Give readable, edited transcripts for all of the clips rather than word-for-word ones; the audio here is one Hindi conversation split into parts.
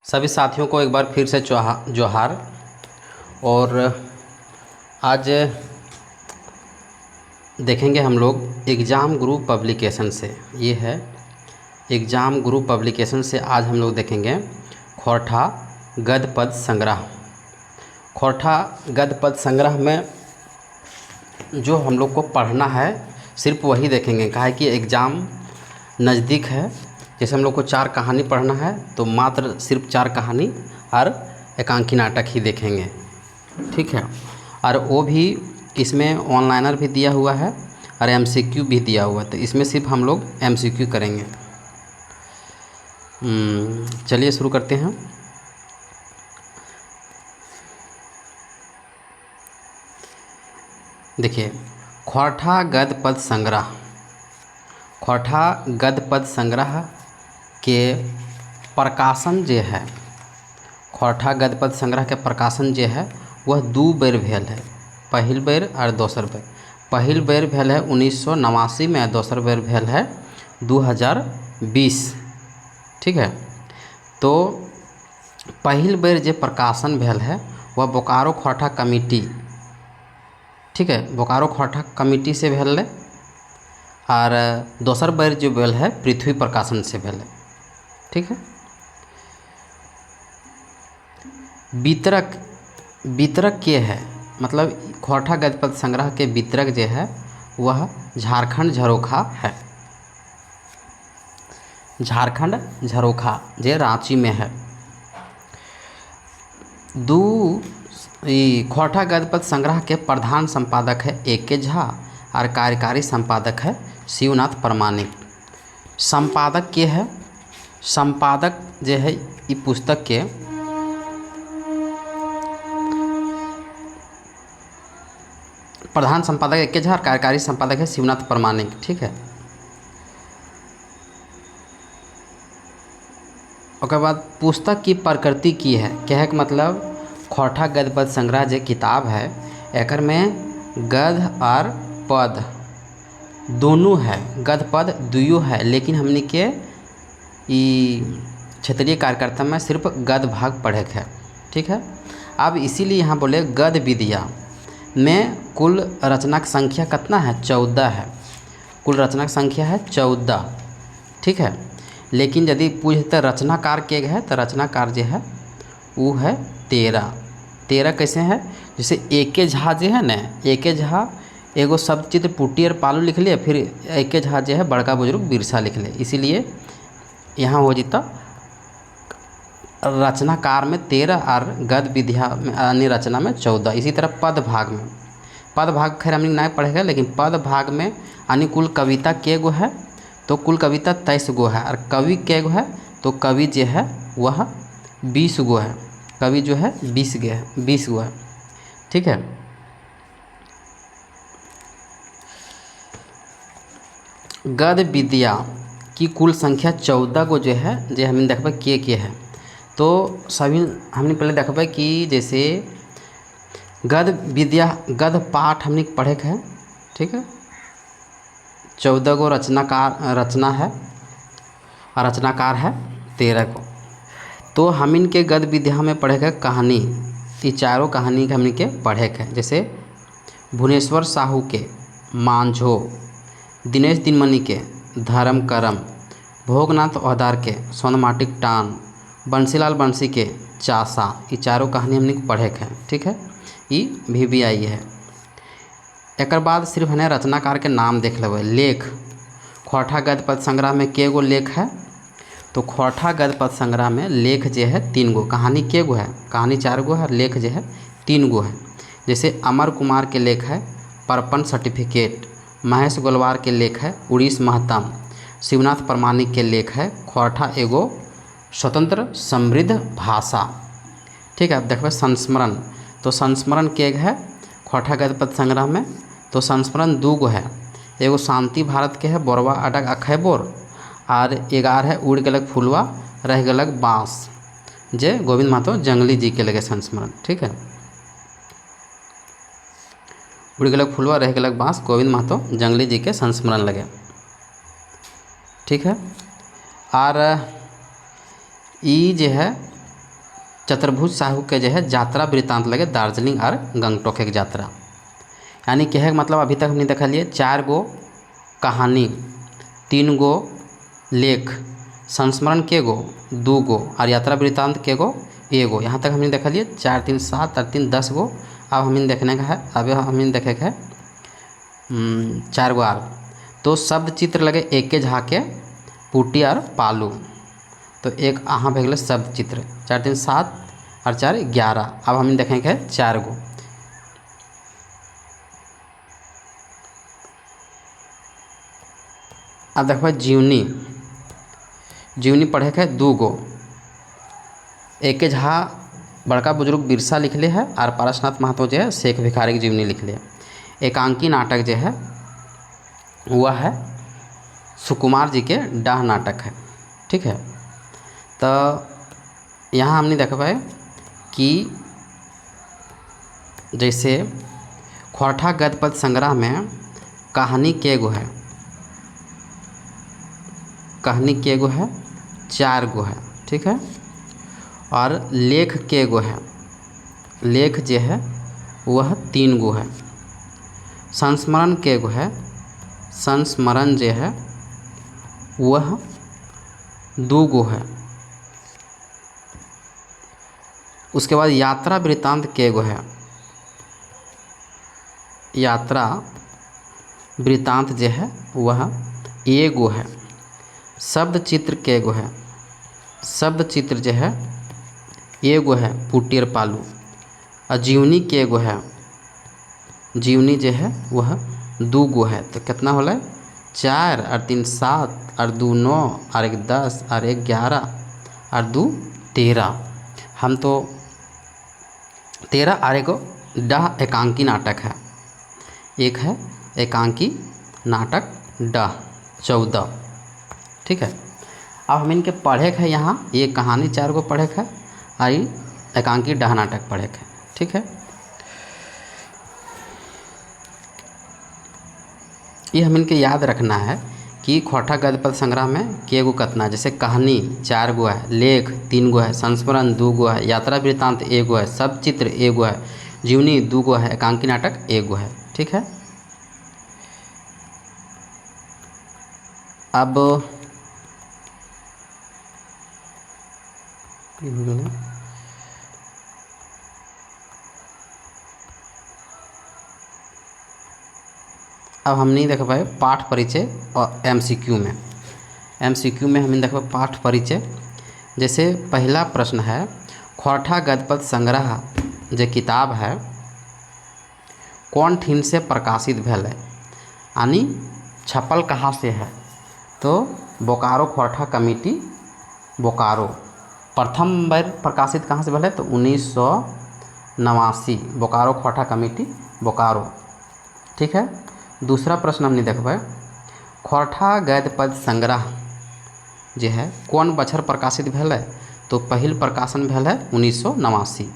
सभी साथियों को एक बार फिर से जोहार। और आज देखेंगे हम लोग एग्ज़ाम गुरु पब्लिकेशन से। ये है एग्ज़ाम गुरु पब्लिकेशन से आज हम लोग देखेंगे खोरठा गद्य पद संग्रह। खोरठा गद्य पद संग्रह में जो हम लोग को पढ़ना है सिर्फ वही देखेंगे, काहे कि एग्ज़ाम नज़दीक है। जैसे हम लोग को 4 कहानी पढ़ना है तो मात्र सिर्फ 4 कहानी और एकांकी नाटक ही देखेंगे, ठीक है। और वो भी इसमें ऑनलाइनर भी दिया हुआ है और एमसीक्यू भी दिया हुआ है, तो इसमें सिर्फ हम लोग एमसीक्यू करेंगे। चलिए शुरू करते हैं। देखिए, खोरठा गद्य पद संग्रह। खोरठा गद्य पद संग्रह के प्रकाशन जे है, खोरठा गद्य पद संग्रह के प्रकाशन जे है वह 2 बेर भेल है, पहिल बेर और दोसर बेर। पहिल बेर भेल है 1989 में, दोसर बेर भेल है 2020, ठीक है। तो पहिल बेर जे प्रकाशन भेल है वह बोकारो खोरठा कमिटी, ठीक है, बोकारो खोरठा कमिटी से भेल है। और दोसर बेर जो भेल है पृथ्वी प्रकाशन से भेल है, ठीक है। वितरक के है, मतलब खोरठा गद्य पद संग्रह के वितरक जो है वह झारखंड झरोखा है। झारखंड झरोखा जे रांची में है। खोरठा गद्य पद संग्रह के प्रधान संपादक है A.K. झा और कार्यकारी संपादक है शिवनाथ प्रमाणिक। संपादक के है, संपादक जो है इस पुस्तक के प्रधान संपादक A.K. झा और कार्यकारी संपादक है शिवनाथ प्रमाणिक, ठीक है। उसके बाद पुस्तक की प्रकृति की है, कहक मतलब खोरठा गद्य पद संग्रह जो किताब है एकर में गद्य और पद दोनों है, गद्य पद दुइयो है, लेकिन हमने के क्षेत्रीय कार्यकर्ता में सिर्फ गद्य भाग पढ़े है, ठीक है। अब इसीलिए यहाँ बोले गद्य विद्या में कुल रचना की संख्या कितना है, 14 है। कुल रचना की संख्या है 14, ठीक है। लेकिन यदि पूछते रचनाकार के है तो रचनाकार जो है वो है 13 कैसे है। जैसे A.K. झा जो है ना, A.K. झा एगो शब्द चित्र पुटी और पालू लिख लिए, फिर A.K. झा जो है बड़का बुजुर्ग बिरसा लिख ले, इसीलिए यहाँ हो जाता रचनाकार में 13 और गद्य विद्या में अन्य रचना में 14। इसी तरह पद भाग खैर हमने नहीं पढ़ेगा, लेकिन पद भाग में अन्य कुल कविता के गो है तो कुल कविता 23 गो है, और कवि के गो है तो कवि जो है वह 20 गो है, कवि जो है 20 गो है, ठीक है। गद्य विद्या की कुल संख्या 14 गो जो है, जो हमने देखबे के है। तो सभी हमने पहले देखबे कि जैसे गद्य विद्या गद्य पाठ हमने पढ़े है, ठीक है। 14 गो रचना है और रचनाकार है 13 को। तो हम इनके गद्य विद्या में पढ़े गए कहानी, ये चारों कहानी के हमने के पढ़े हैं। जैसे भुवनेश्वर साहू के मांझो, दिनेश दिनमणि के धर्म करम, भोगनाथ औदार के सोनमाटिक टान, बंसीलाल बंसी के चासा, ये चारों कहानी हमने पढ़े हैं, ठीक है। ये भी आई है। एक बाद सिर्फ है रचनाकार के नाम देख लेवे। लेख खोरठा गद्य पद संग्रह में के गो लेख है, तो खोरठा गद्य पद संग्रह में लेख जो है 3 गो, कहानी के गो है, कहानी 4 गो है और लेख जो है 3 गो है। जैसे अमर कुमार के लेख है परपन सर्टिफिकेट, महेश गोलवार के लेख है उड़ीस महतम, शिवनाथ प्रमाणिक के लेख है खोरठा एगो स्वतंत्र समृद्ध भाषा, ठीक है। अब देखो संस्मरण, तो संस्मरण के है खोरठा गद्य पद संग्रह में, तो संस्मरण 2 गो है, एगो शांति भारत के है बोरवा अडग अखैबोर, और 11 है उड़ गलक फुलवा रह गलक बाँस, जे गोविंद महतो जंगली जी के लगे संस्मरण, ठीक है। उड़ गलक फुलवा रह गलक बाँस गोविंद महतो जंगली जी के संस्मरण लगे, ठीक है। और ई जे है चतुर्भुज साहू के जो है यात्रा वृत्तांत लगे दार्जिलिंग और गंगटोक के यात्रा। यानी कहे मतलब अभी तक हमने देखा लिए 4 गो कहानी, 3 गो लेख, संस्मरण के गो 2 गो और यात्रा वृत्तांत के गो 1 गो। यहाँ तक हमने देखा लिए 4 3 7 और 3 10 गो। अब हमें देखने का है, अब हमें देखे का है 4 गो और। तो शब्द चित्र लगे एके झा के पुटी और पालू। तो एक अहाँ भे शब्द चित्र 4 3 7 और 4 11। अब हमें देखेंगे 4 गो। अब देखो जीवनी, जीवनी पढ़े के 2 गो। एके झा बड़का बुजुर्ग बिरसा लिखले है और पारसनाथ महतो जो है शेख भिखारी की जीवनी लिखले है। एकांकी नाटक जो है वह है सुकुमार जी के डाह नाटक है। ठीक है, तो यहाँ हमने देखा कि जैसे खोरठा गद्य पद्य संग्रह में कहानी के गो है, कहानी के गो है 4 गो है। ठीक है, और लेख के गो है, लेख जो है वह 3 गो है। संस्मरण के गो है, संस्मरण जो है वह 2 गो है। उसके बाद यात्रा वृत्तांत के गो है, यात्रा वृत्तांत जो है वह 1 गो है। शब्द चित्र के गो है, शब्द चित्र जो है 1 गो है पुटी और पालू। और जीवनी के गो है, जीवनी जो है वह 2 गो है। तो कितना होला 4 और 3 7 और 2 9 और 1 10 और 1 11 और 2 13। हम तो 13 और 1 डाह एकांकी नाटक है, एक है एकांकी नाटक डाह 14। ठीक है, अब हम इनके पढ़े है यहाँ ये कहानी 4 गो पढ़े है और एकांकी डाह नाटक पढ़े है। ठीक है, ये हम इनके याद रखना है कि खोरठा गद्य पद्य संग्रह में के गो कतना, जैसे कहानी 4 गो है, लेख 3 गो है, संस्मरण 2 गो है, यात्रा वृत्तांत 1 गो है, शब्द चित्र 1 गो है, जीवनी 2 गो है, एकांकी नाटक 1 गो है। ठीक है, अब हमने देख पाए पाठ परिचय और एमसीक्यू में, एमसीक्यू में हमने देखा पाठ परिचय। जैसे पहला प्रश्न है खोरठा गद्य पद्य संग्रह जो किताब है कौन ठिन से प्रकाशित भेल है, यानी छपल कहाँ से है। तो बोकारो खोरठा कमेटी बोकारो। प्रथम बार प्रकाशित कहाँ से भेल है, तो 1989 बोकारो खोरठा कमेटी बोकारो। ठीक है, दूसरा प्रश्न हमने देखबे खोरठा गद्य पद्य संग्रह जो है कौन बछर प्रकाशित भेल है, तो पहिल प्रकाशन भेल है 1989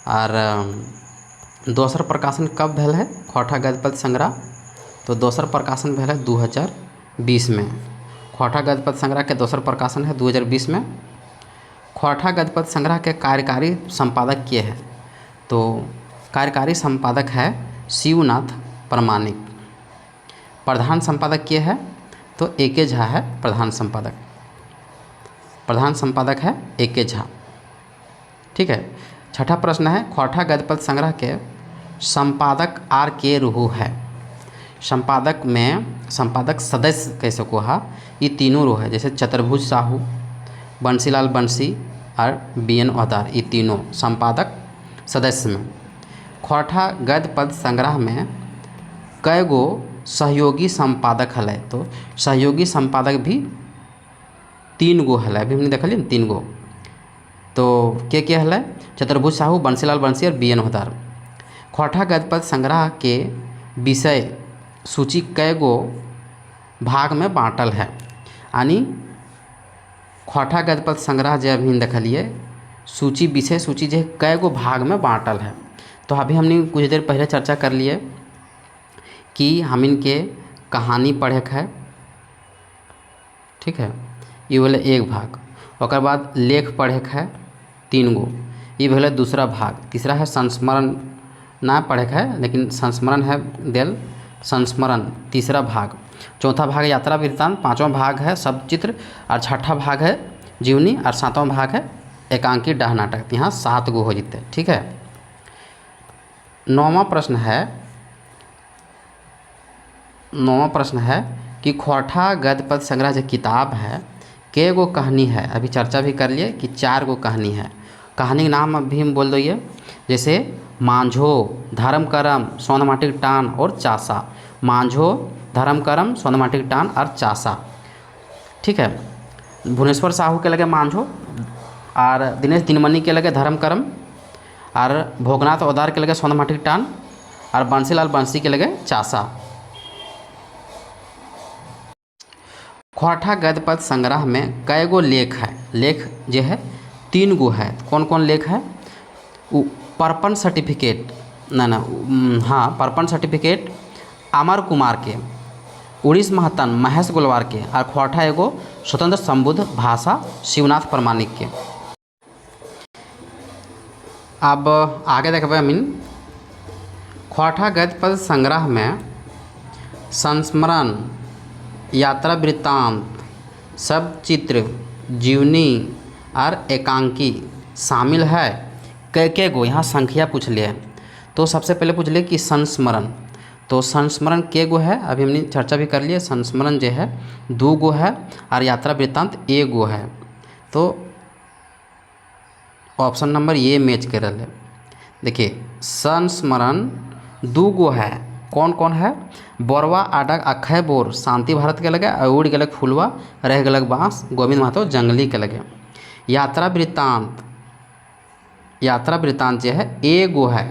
और दोसर प्रकाशन कब भेल है खोरठा गद्य पद्य संग्रह, तो दोसर प्रकाशन भेल है 2020 में। खोरठा गद्य पद्य संग्रह के दोसर प्रकाशन है 2020 में। खोरठा गद्य पद्य संग्रह के कार्यकारी संपादक के है, तो कार्यकारी संपादक है शिवनाथ प्रमाणिक। प्रधान संपादक के है, तो एके झा है प्रधान संपादक, प्रधान संपादक है एके झा। ठीक है, छठा प्रश्न है खोरठा गद्य पद्य संग्रह के संपादक आर के रूहू है। संपादक में संपादक सदस्य कैसे को है, ये तीनों रो है, जैसे चतुर्भुज साहू, बंसीलाल बंसी और BN ओहदार, ये तीनों संपादक सदस्य में। खोरठा गद्य पद्य संग्रह में कई गो सहयोगी संपादक हल, तो सहयोगी संपादक भी 3 गो हल, अभी हमने देखलिए 3 गो। तो के हल चतुर्भुज साहू, बंसीलाल बंसी और BN ओहदार। खोरठा गद्य पद्य संग्रह के विषय सूची कई गो भाग में बाँटल है, यानी खोरठा गद्य पद्य संग्रह जो अभी देखलिए सूची विषय सूची जो कई गो भाग में बाँटल है। तो अभी हमने कुछ देर पहले चर्चा कर लिए कि हम इनके कहानी पढ़े है। ठीक है, ये बोले एक भाग, और बाद लेख पढ़े है 3 गो, ये भेल दूसरा भाग। तीसरा है संस्मरण, ना पढ़े के है लेकिन संस्मरण है देल संस्मरण तीसरा भाग। चौथा भाग यात्रा वृत्तांत, पांचवा भाग है सब चित्र, और छठा भाग है जीवनी, और सातवां भाग है एकांकी डाह नाटक। यहाँ 7 गो हो जीते। ठीक है। 9वां प्रश्न है कि खोरठा गद्य पद्य संग्रह जो किताब है के गो कहानी है। अभी चर्चा भी कर लिए कि 4 गो कहानी है। कहानी के नाम अभी हम बोल दिए, जैसे मांझो, धर्म करम, सोनमाटिक टान और चासा। मांझो, धर्म करम, सोनमाटिक टान और चासा। ठीक है। भुवनेश्वर साहू के लगे मांझो, और दिनेश दिनमणि के लगे धर्म करम, और भोगनाथ ओदार के लगे सोनमाटिक टान, और बंसीलाल बंसी के लगे चासा। खोरठा गद्य पद्य संग्रह में कई गो लेख है। लेख जो है 3 गो है। कौन कौन लेख है? पर्पण सर्टिफिकेट, पर्पण सर्टिफिकेट अमर कुमार के, उड़ीस महतन महेश गोलवार के, और खोरठा एगो स्वतंत्र संबुद्ध भाषा शिवनाथ प्रमाणिक के। अब आगे देखबे हमीन खोरठा गद्य पद्य संग्रह में संस्मरण, यात्रा वृत्तांत, सब चित्र, जीवनी और एकांकी शामिल है। के गो यहाँ संख्या पूछ लिए। तो सबसे पहले पूछ लिए कि संस्मरण, तो संस्मरण के गो है, अभी हमने चर्चा भी कर लिए। संस्मरण जो है 2 गो है, और यात्रा वृत्तांत 1 गो है। तो ऑप्शन नंबर ये मैच कर रहा है। देखिए संस्मरण 2 गो है। कौन कौन है? बोरवा आडक अक्षय बोर शांति भारत के लगे, उड़ गलक फुलवा रह गलक बाँस गोविंद महतो जंगली के लगे। यात्रा वृत्तांत जो है 1 गो है।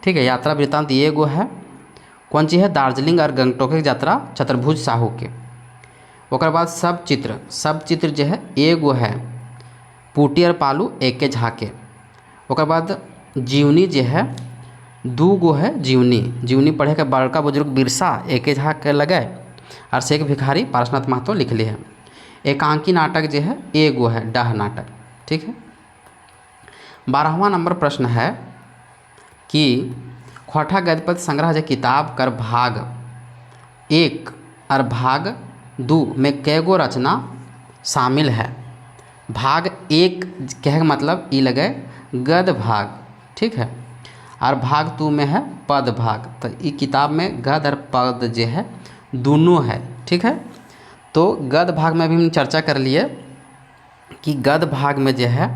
ठीक है। यात्रा वृत्तांत 1 गो है। कौन चीज़ है? दार्जिलिंग और गंगटोक की यात्रा चतुर्भुज साहू के। ओकर बाद सब चित्र जो है 1 गो है। पुटी और पालू एक झा के। ओकर बाद जीवनी जो है 2 गो है। जीवनी पढ़े के बड़का बुजुर्ग बिरसा एक झा के लगे, और शेख भिखारी पारसनाथ महतो लिख ली है। एकांकी नाटक जो है 1 गो है, डाह नाटक। ठीक है। 12वां नंबर प्रश्न है कि खोरठा गद्य पद्य संग्रह जो किताब कर भाग 1 और भाग 2 में कै गो रचना शामिल है। भाग 1 कहे का मतलब ई लगे गद्य भाग। ठीक है। और भाग 2 में है पद भाग। तो इस किताब में गद्य और पद जो है दोनों है। ठीक है। तो गद्य भाग में भी हम चर्चा कर लिए कि गद्य भाग में जो है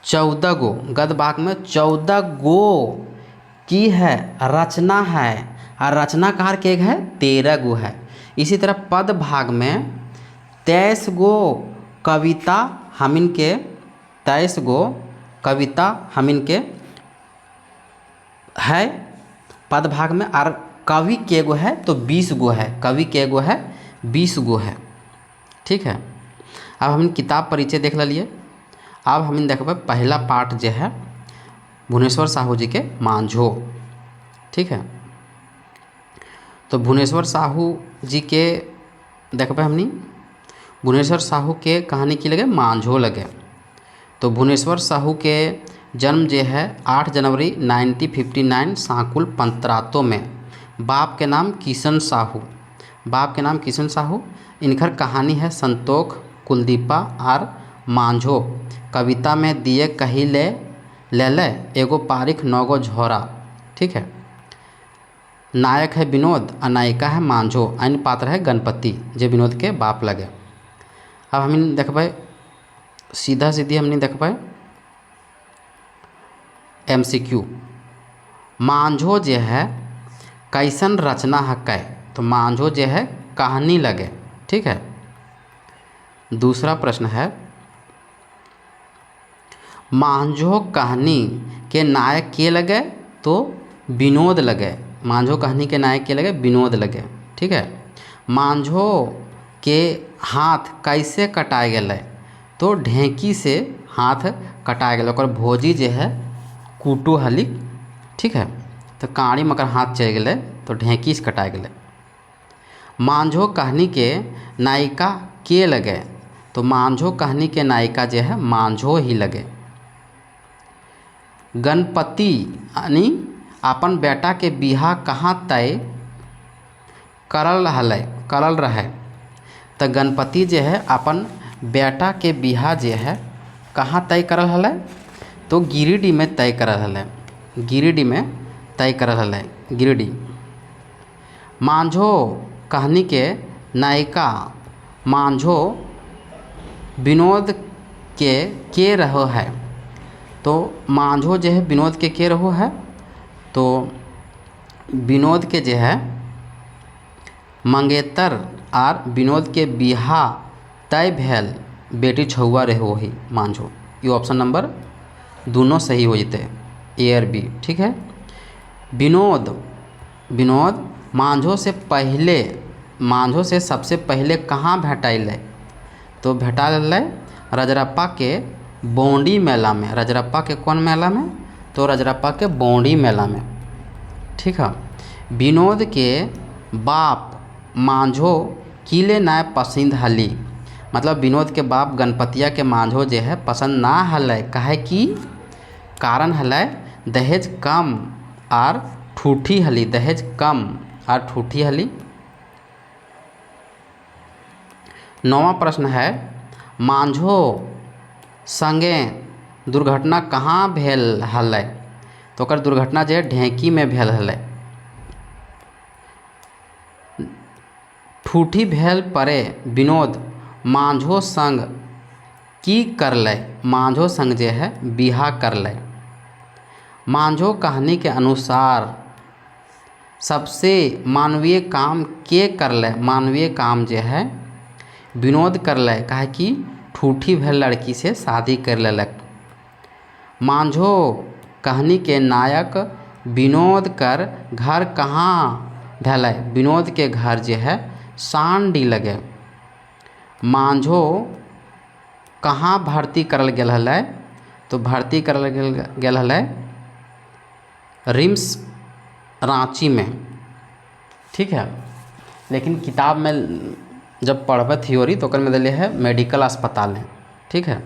14 गो, गद्य भाग में 14 गो की है रचना है, और रचनाकार के है 13 गो है। इसी तरह पद भाग में 23 गो कविता हमिन के 23 गो कविता हमिन के है पद भाग में। और कवि के गो है तो 20 गो है। कवि के गो है 20 गो है। ठीक है। अब हम किताब परिचय देख लिए। अब हम देखबे पहला पार्ट जो है भुवनेश्वर साहू जी के मांझो। ठीक है। तो भुवनेश्वर साहू जी के देखबे हमनी भुवनेश्वर साहू के कहानी की लगे मांझो लगे। तो भुवनेश्वर साहू के जन्म जो है 8 जनवरी 1959 सांकुल पंतरातो में। बाप के नाम किशन साहू। इनकर कहानी है संतोख, कुलदीपा और मांझो। कविता में दिए कही ले एगो पारिख 9 गो झोरा। ठीक है। नायक है विनोद और नायिका है मांझो। अन्य पात्र है गणपति जो विनोद के बाप लगे। अब हम देखबे सीधा सीधी हमने देखबे MCQ। मांझो जो है कैसन रचना है कै? तो मांझो जो है कहानी लगे। ठीक है। दूसरा प्रश्न है मांझो कहानी के नायक के लगे? तो विनोद लगे। मांझो कहानी के नायक के लगे? विनोद लगे। ठीक है। मांझो के हाथ कैसे कटाए गए? तो ढेंकी से हाथ कटाए गए। और भोजी जो है कूटू हलिक। ठीक है। तो काड़ी मकर हाथ चल गए तो ढेंकी से कटाए गए। मांझो कहानी के नायिका के लगे? तो मांझो कहानी के नायिका जो है मांझो ही लगे। गणपति यानी अपन बेटा के बिहा कहाँ तय करल रहे। तो गणपति जो है अपन बेटा के बिहा जो है कहाँ तय करल हलै, तो गिरिडीह में तय करल हलै, गिरिडीह में तय करल हलै, गिरिडीह। मांझो कहानी के नायिका मांझो विनोद के रहो है। तो मांझो जो है विनोद के रहो है। तो विनोद के जो है मंगेतर आर विनोद के बिहा तय भेल बेटी छुआ रहो ही मांझो। ये ऑप्शन नंबर दोनों सही हो जते, ए और बी। ठीक है। विनोद मांझो से सबसे पहले कहाँ भेटैले, तो भेटल रजरप्पा के बौंडी मेला में। रजरप्पा के कौन मेला में, तो रजरप्पा के बौंडी मेला में। ठीक है। विनोद के बाप मांझो किले ना पसंद हली, मतलब विनोद के बाप गणपतिया के मांझो जो है पसंद ना हलै, काहे कि कारण हलै दहेज कम आर ठूठी हली, दहेज कम आर ठूठी हली। 9वां प्रश्न है मांझो संगे दुर्घटना कहाँ भेल हलै, तो ओकर दुर्घटना जो है ढेंकी में भेल हलै। ठूठी भेल परे विनोद मांझो संग की करलै, मांझो संग जो है बिहा करलै। मांझो कहानी के अनुसार सबसे मानवीय काम के करलै, मानवीय काम जो है विनोद करलै, काहे कि ठूठी भेल लड़की से शादी कर लेलक। मांझो कहानी के नायक विनोद कर घर कहाँ भेलै, विनोद के घर जो है सांडी लगे। मांझो कहाँ भर्ती करल गेल हलै, तो भर्ती करल गेल हलै रिम्स रांची में। ठीक है। लेकिन किताब में जब पढ़बे थ्योरी तो में दिले है मेडिकल अस्पताल है। ठीक है।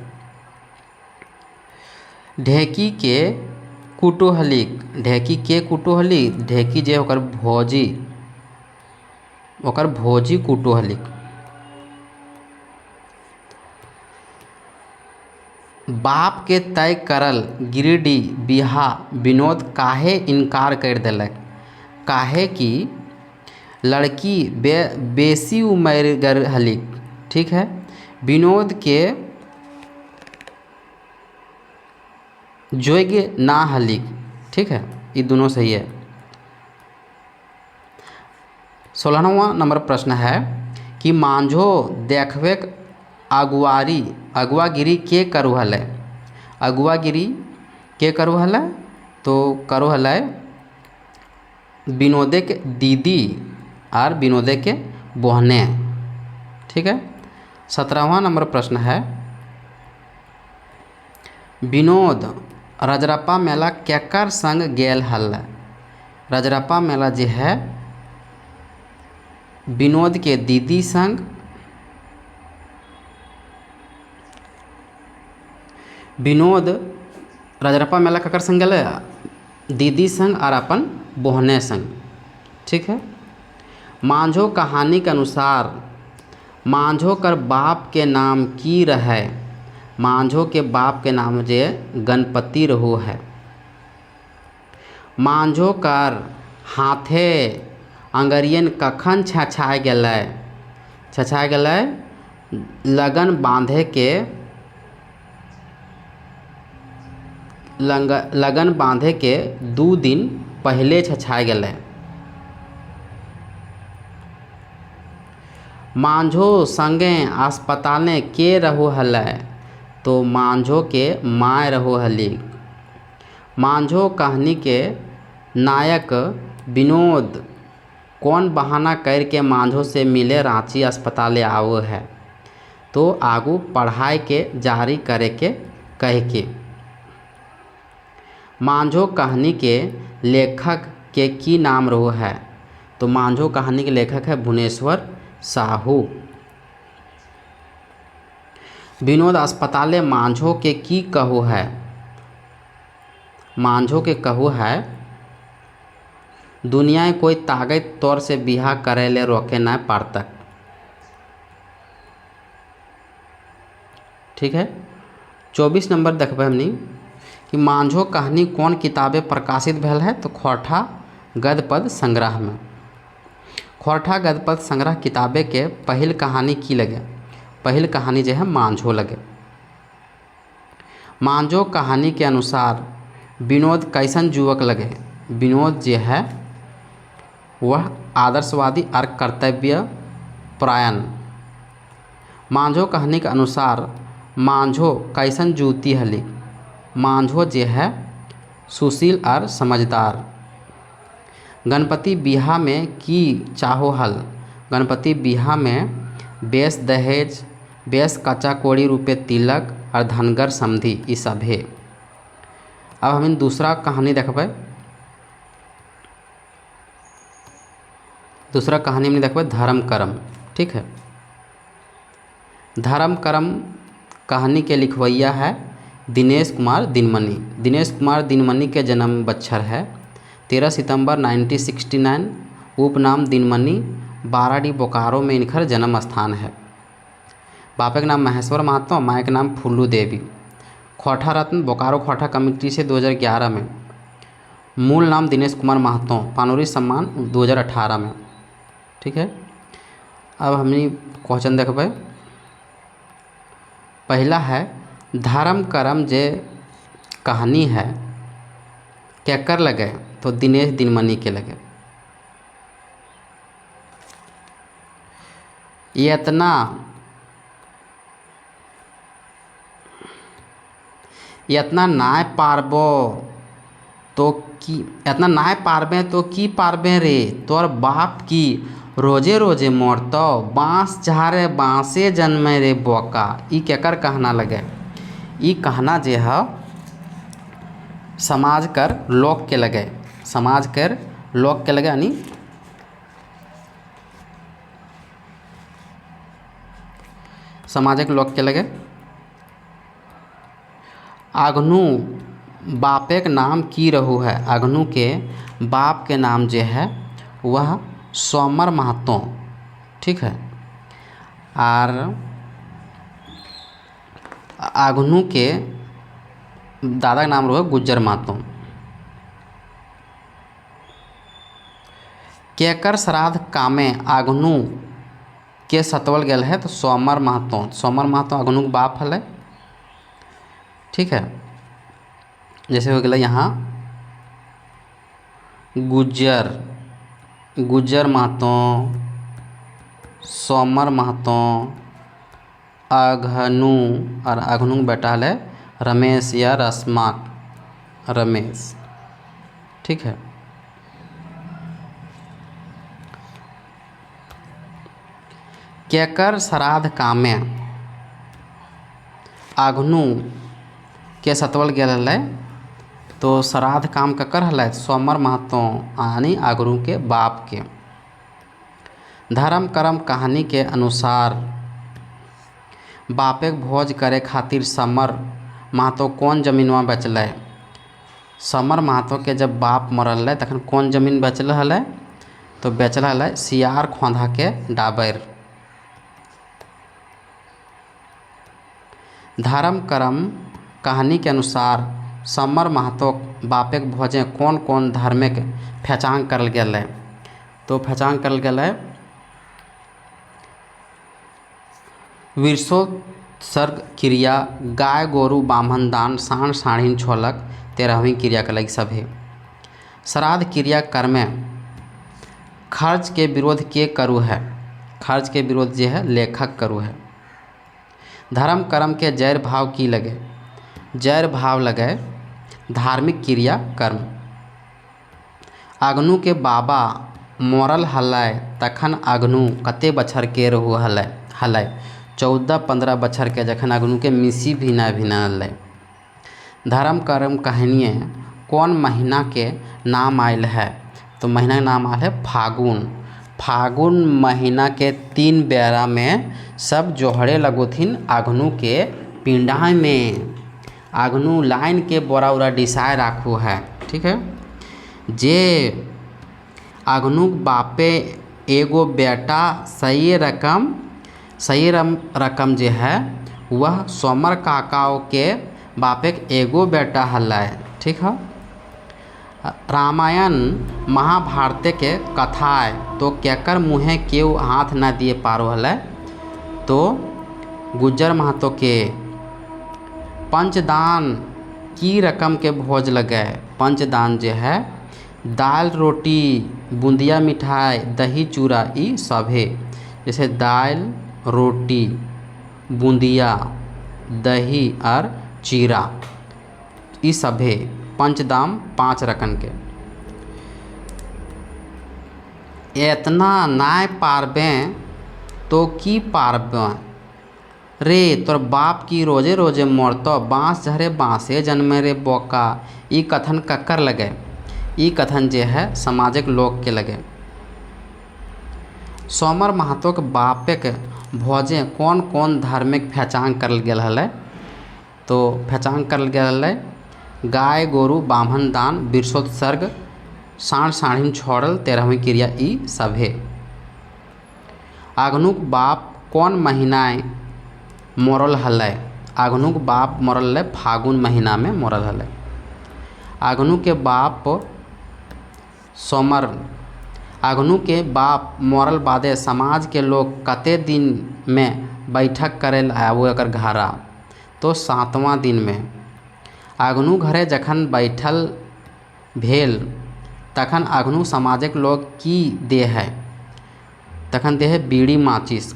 ढेकी के कुटुहलिक, ढेकी के कुटुहलिक, ढेकी जे ओकर भोजी कुटुहलिक। बाप के तय करल गिरिडीह बिहा विनोद काहे इनकार कर देलक, काहे कि लड़की बेसी उमरगर हलिक। ठीक है। विनोद के योग्य ना हलिक। ठीक है। ये दोनों सही है। 16वां नंबर प्रश्न है कि मांझो देखबे अगुआगिरी के करू हलै, अगुआगिरी के करू हलै, तो करू हलै विनोदे के दीदी और विनोदे के बहने। ठीक है। 17वां नंबर प्रश्न है विनोद रजरप्पा मेला केकर संग गेल हलै। रजरप्पा मेला जो है विनोद के दीदी संग, विनोद रजरप्पा मेला केकर संग गेलै, दीदी संग और अपन बहने संग। ठीक है। मांझो कहानी के अनुसार मांझो कर बाप के नाम की रहे, मांझो के बाप के नाम जे गणपति रहो है। मांझो कर हाथे अंगरियन कखन छछाय गेलै, छछाय गेलै लगन बांधे के 2 दिन पहले छछाय गेलै। मांझो संगे अस्पताल के रहो हलै, तो मांझो के माय रहो हली। मांझो कहानी के नायक विनोद कौन बहाना करके मांझो से मिले रांची अस्पताल आओ है, तो आगू पढ़ाई के जारी करे के कह के। मांझो कहानी के लेखक के की नाम रहो है, तो मांझो कहानी के लेखक है भुवनेश्वर साहू। विनोद अस्पताल मांझो के की कहो है, मांझो के कहू है दुनिया कोई ताकत तौर से बिहा करे ले रोके न पारतक। ठीक है। 24 नंबर देखबे हमनी कि मांझो कहानी कौन किताबे प्रकाशित भेल है, तो खोरठा गद्यपद संग्रह में। खोरठा गद्यपद संग्रह किताबे के पहिल कहानी की लगे, पहिल कहानी जो है मांझो लगे। मांझो कहानी के अनुसार विनोद कैसन युवक लगे, विनोद जो है वह आदर्शवादी और कर्तव्य परायण। मांझो कहानी के अनुसार मांझो कैसन जूती हली, मांझो जो है सुशील और समझदार। गणपति बिहा में की चाहो हल, गणपति बिहा में बेस दहेज, बेस कच्चा कोड़ी रुपये तिलक और धनगर समधी ई सब है। अब हम दूसरा कहानी देखबे, दूसरा कहानी में देखबे धर्म कर्म। ठीक है। धर्म कर्म कहानी के लिखवैया है दिनेश कुमार दिनमनी। दिनेश कुमार दिनमनी के जन्म बच्छर है 13 सितंबर 1969। उपनाम दिनमनी, बाराडी बोकारो में इनकर जन्म स्थान है। बापे के नाम महेश्वर महतो, माँ के नाम फुल्लू देवी। खोरठा रत्न बोकारो खोरठा कमेटी से 2011 में। मूल नाम दिनेश कुमार महतो, पानोरी सम्मान 2018 में। ठीक है। अब हमने क्वेश्चन देखबे। पहला है धर्म कर्म जे कहानी है केकर लगे, तो दिनेश दिनमनी के लगे। इतना नाय पारबो तो की, इतना नाय पारबे तो की पारबे रे, तोर बाप की रोजे रोजे मरतो, बाँस झारे बाँसे जन्मे रे बोका। ई केकर कहना लगे, ई कहना जे है समाज कर लोक के लगे, समाज कर लोक के लगे, यानी सामाजिक लोक के लगे। अघनु बापे के नाम की रहू है, अघनु के बाप के नाम जो है वह सोमर महतो। ठीक है। और अघनु के दादा का नाम रहो गुज्जर महतो। केकर श्राद्ध कामे अघनु के सतवल गेल है, तो सोमर महतो। सोमर महतो अघनु के बाप हले। ठीक है। जैसे हो गया यहाँ गुज्जर, गुज्जर महतो, सोमर महतो, अघनु, और अघनु के बेटा है रमेश या रस्माक, रमेश। ठीक है। केकर श्राद्ध कामे अघनु के सतवल गेल है, तो श्राद्ध काम ककर हल, सोमर महतो यानी अघनु के बाप के। धर्म कर्म कहानी के अनुसार बापे के भोज करे खातिर समर महतो कौन जमीनवा बेचल, समर महतो के जब बाप मरल तखन कौन जमीन बेचल हल, तो बेचल हल सियार खोंधा के डाबर। धर्म कर्म कहानी के अनुसार समर महतो बापे के भोजे कौन कौन धार्मिक फेचांग करल गेल, तो फेचांग करल गेल विरसोत्सर्ग क्रिया, गाय गोरु बामन दान, साँढ़ साँढ़िन छोलक 13वीं क्रिया के लगी सब है। श्राद्ध क्रिया कर्म खर्च के विरोध के करू है, खर्च के विरोध जो है लेखक करू है। धर्म कर्म के जैर भाव की लगे, जैर भाव लगे धार्मिक क्रिया कर्म। अघनु के बाबा मरल हलै तखन अघनु कते बछर के रहू हलै, 14-15 बछर के, जखन अघनु के मिसी भी ना हलै। धर्म कर्म कहानिए कौन महीना के नाम आयल है, तो महीना के नाम आयल है फागुन। फागुन महीना के 3 बेरा में सब जोहरे लगोथिन अघनु के पिंडा में, आगनू लाइन के बोरा उरा डिसाए राखू है। ठीक है। जे आगनूक बापे एगो बेटा सही रकम जे है वह सोमर काकाओ के बापे के एगो बेटा हलै। ठीक है। रामायण महाभारत के कथा है तो केकर मुँहे केहू हाथ न दिए पारो हलै। तो गुज्जर महतो के पंचदान की रकम के भोज लगे। पंचदान जो है दाल रोटी बूंदिया मिठाई दही चूड़ा ई सभे, जैसे दाल रोटी बूंदिया दही और चीरा ई सभे पंचदाम 5 रकम के। एतना नाय पारबे तो की पारबे रे, तोर बाप की रोजे रोजे मरतो बाँस झरे बाँसे जन्मे रे बोका। ई कथन कक्कर लगे। ई कथन जे है सामाजिक लोग के लगे। सोमर महतो के बापे के भोजे कौन कौन धार्मिक पहचान करल गेल हलै। तो पहचान करल गेल हलै गाय गोरु बामन दान बिरसोत्सर्ग साँढ़ साँढ़िन छोड़ल 13वीं क्रिया ई सभे। आगनुक बाप कौन महीनाए मरल हलै। आगनुक बाप मरल हलै फागुन महीना में मरल हलै। आगनु के बाप सोमर आगनु के बाप मरल बादे समाज के लोग कते दिन में बैठक करे आबो एकर घरा। तो 7वां दिन में आगनु घरे जखन बैठल भेल तखन आगनु समाजक लोग की दे है, तखन दे है बीड़ी माचिस।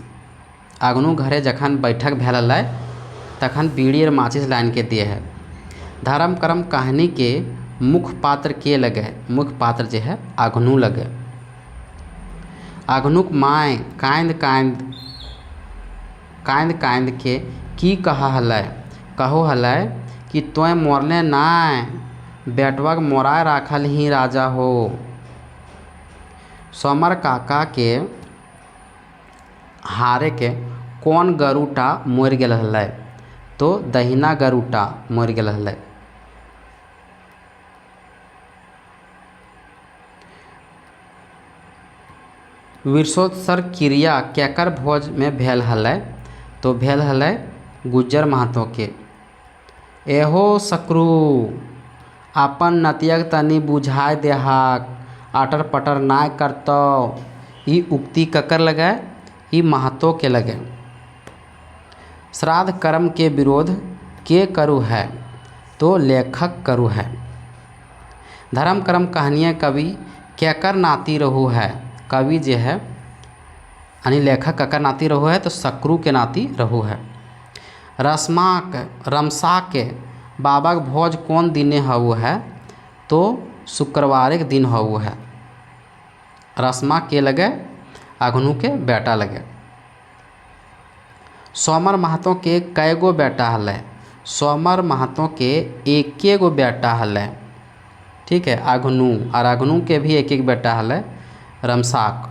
आगनु घरे जखन बैठक भेल हलै तखन बीड़ी और माचिस लाइन के दे है। धर्म कर्म कहानी के मुख्य पात्र के लगे। मुख्य पात्र जो है आगनु लगे। आगनुक माय कांद कांद के की कहा हलै। कहो हलै कि तोय मोरले नाय बेटवा के मोराय राखल ही राजा हो। सोमर काका के हारे के कौन गरुटा मर गेल हलै। तो दहिना गरुटा मर गेल हलै। बिरसोत्सर्ग क्रिया केकर भोज में भेल हलै। तो भेल हलै गुज्जर महतो के। एहो सकरू अपन नतियक तनी बुझाय देहाक आटर पटर नाय करतो। ई उक्ति ककर लगे। ई महतो के लगे। श्राद्ध कर्म के विरोध के करू है। तो लेखक करू है। धर्म कर्म कहानियाँ कवि केकर नाती रहू है। कवि जे है यानी लेखक ककर नाती रहू है। तो सकरू के नाती रहू है। रमसा के बाबा के भोज कौन दिने हवु है। तो शुक्रवार के दिन हवु है। रस्मा के लगे आगनु के बेटा लगे। सोमर महतो के कईगो बेटा हलै। सोमर महतो के एके गो बेटा हलै। ठीक है। आगनु और आगनु के भी एक एक बेटा हलै। रमसाक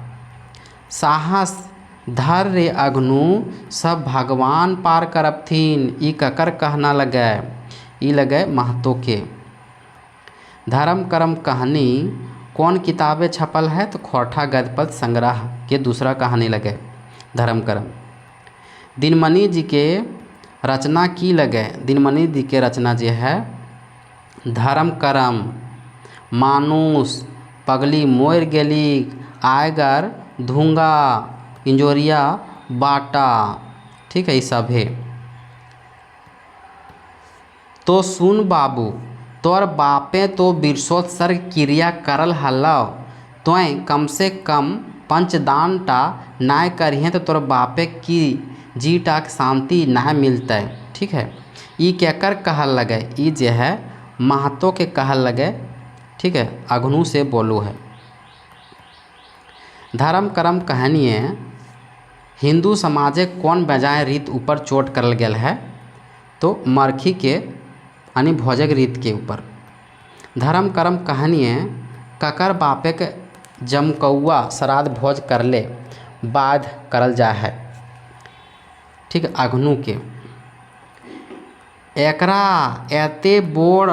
साहस धर रे आगनु सब भगवान पार करपथिन। ई ककर कहना लगे। ई लगे महतो के। धर्म कर्म कहानी कौन किताबें छपल है। तो खोरठा गद्यपद संग्रह के दूसरा कहानी लगे धर्म कर्म। दिनमणि जी के रचना की लगे। दिनमणि जी के रचना जो है धर्म कर्म मानुष पगली मोर गेली आयगर धुंगा इंजोरिया बाटा। ठीक है। ये सब है। तो सुन बाबू तोर बापे तो बिरसोत्सर्ग क्रिया करल हलौ। तोय कम से कम पंचदान टा नाय करिहे तो तोर बापे की जीटा के शांति नाय मिलते। ठीक है। ई केकर कहल लगे। ई जे है महतो के कहल लगे। ठीक है। अग्नु से बोलू है। धर्म कर्म कहानिए हिंदू समाजे कौन बजाय रीत ऊपर चोट करल गेल है। तो मरखी के यानी भोजक रीत के ऊपर। धर्म कर्म कहानिए ककर बापे के जमकौआ श्राद्ध भोज करले बाद करल जा है। ठीक। अग्नु के एकरा एते बोड़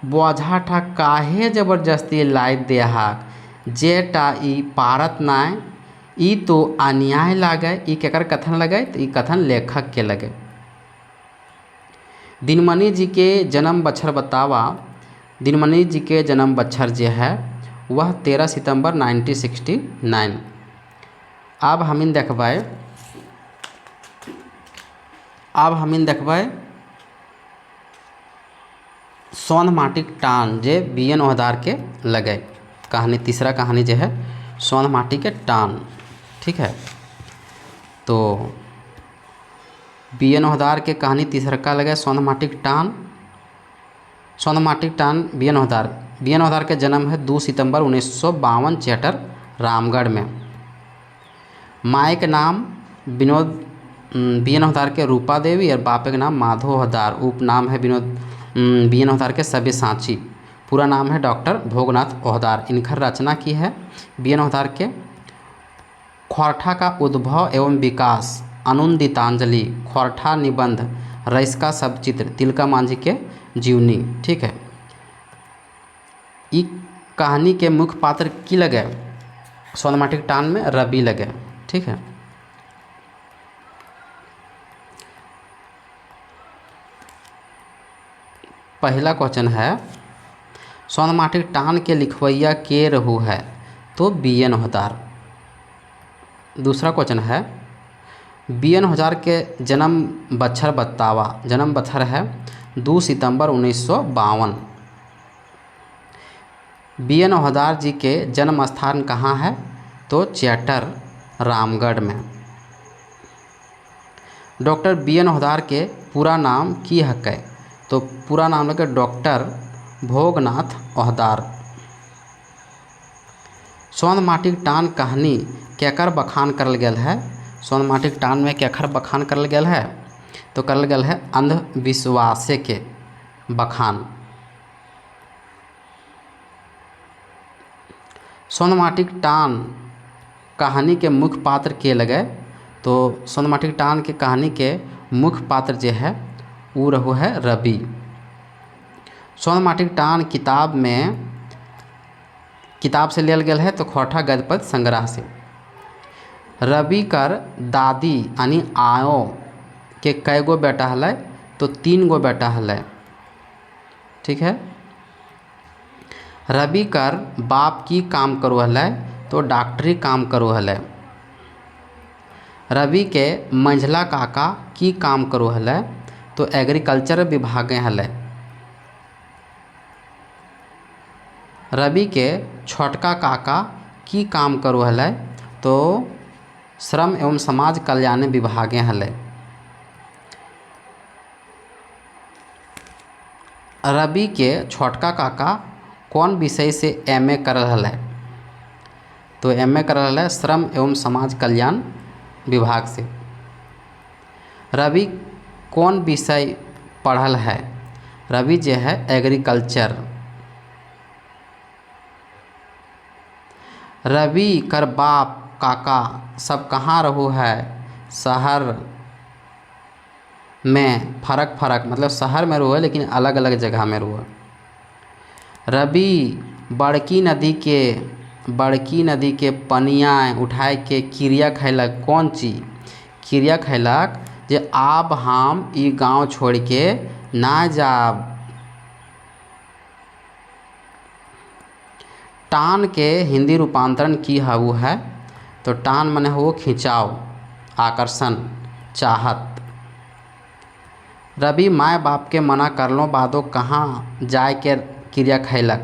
बोझा ठा काहे जबरदस्ती लाई देहाक जेटा ई पारत नाय, ई तो अन्याय लागे। ई केकर कथन लगे तो ई कथन लेखक के लगे। दिनमणि जी के जन्म बच्छर बतावा। दिनमणि जी के जन्म बच्छर जो है वह 13 सितंबर 1969। अब हमिन देखबै सौंध माटिक टान जे बी.एन. ओहदार के लगे। कहानी तीसरा कहानी जो है सौंध माटी के टान। ठीक है, तो बी.एन. ओहदार के कहानी तीसरा का लगे सौंध माटिक टान। सौंध माटिक टान बी.एन. ओहदार। बी.एन. ओहदार के जन्म है 2 सितंबर 1952 चेटर रामगढ़ में। माए के नाम विनोद बी.एन. ओहदार के रूपा देवी और बापे के नाम माधव ओहदार। उपनाम है बी.एन. ओहदार के सब्यसाची। पूरा नाम है डॉक्टर भोगनाथ ओहदार। इनकर रचना की है बी.एन. ओहदार के ख्वारठा का उद्भव एवं विकास, अनुदितांजलि, ख्वारठा निबंध, रईस्का सबचित्र, तिलका मांझी के जीवनी। ठीक है, ई कहानी के मुख्य पात्र की लगे सौंध माटिक टान में रवि लगे। ठीक है, पहला क्वेश्चन है सौंध माटिक टान के लिखवैया के रहू है तो बी.एन. ओहदार। दूसरा क्वेश्चन है बी.एन. ओहदार के जन्म बच्छर बतावा। जन्म बच्छर है 2 सितंबर 1952। बी.एन. ओहदार जी के जन्म स्थान कहाँ है तो चेटर रामगढ़ में। Doctor BN. ओहदार के पूरा नाम की हक है तो पूरा नाम लगे डॉक्टर भोगनाथ ओहदार। सौंध माटिक टान कहानी केकर बखान करल गेल है। सौंध माटिक टान में केकर बखान करल गेल है तो करल गेल है अंधविश्वासे के बखान। सौंध माटिक टान कहानी के मुख्य पात्र के लगे तो सौंध माटिक टान के कहानी के मुख्य पात्र जो है वो रहू है रवि। सौंध माटिक टान किताब से लेल गेल है तो ख्वारठा गद्य पद्य संग्रह से। रवि कर दादी यानी आयो के कई गो बेटा हलै तो 3 गो बेटा हलै। ठीक है, रवि कर बाप की काम करो हलै तो डॉक्टरी काम करो हलै। रवि के मंझला काका की काम करो हलै तो एग्रीकल्चर विभाग हलै। रवि के छोटका काका की काम करो हलै तो श्रम एवं समाज कल्याण विभाग हलै। रवि के छोटका काका कौन विषय से एम.ए. करल हलै तो एम.ए. करल हलै श्रम एवं समाज कल्याण विभाग से। रवि कौन विषय पढ़ल है रवि जो है एग्रीकल्चर। रवि कर बाप काका सब कहाँ रहू है शहर में। फरक मतलब शहर में रहू है लेकिन अलग अलग जगह में रहू है। रवि बड़की नदी के पनिया उठाए के क्रिया खैलक। कौन चीज क्रिया खैलक जे आब हम ई गांव छोड़ के ना जाब। टान के हिंदी रूपांतरण की हवू है तो टान मने हो खिंचाव, आकर्षण, चाहत। रवि माय बाप के मना करलो बादो कहाँ जाए के क्रिया खैलक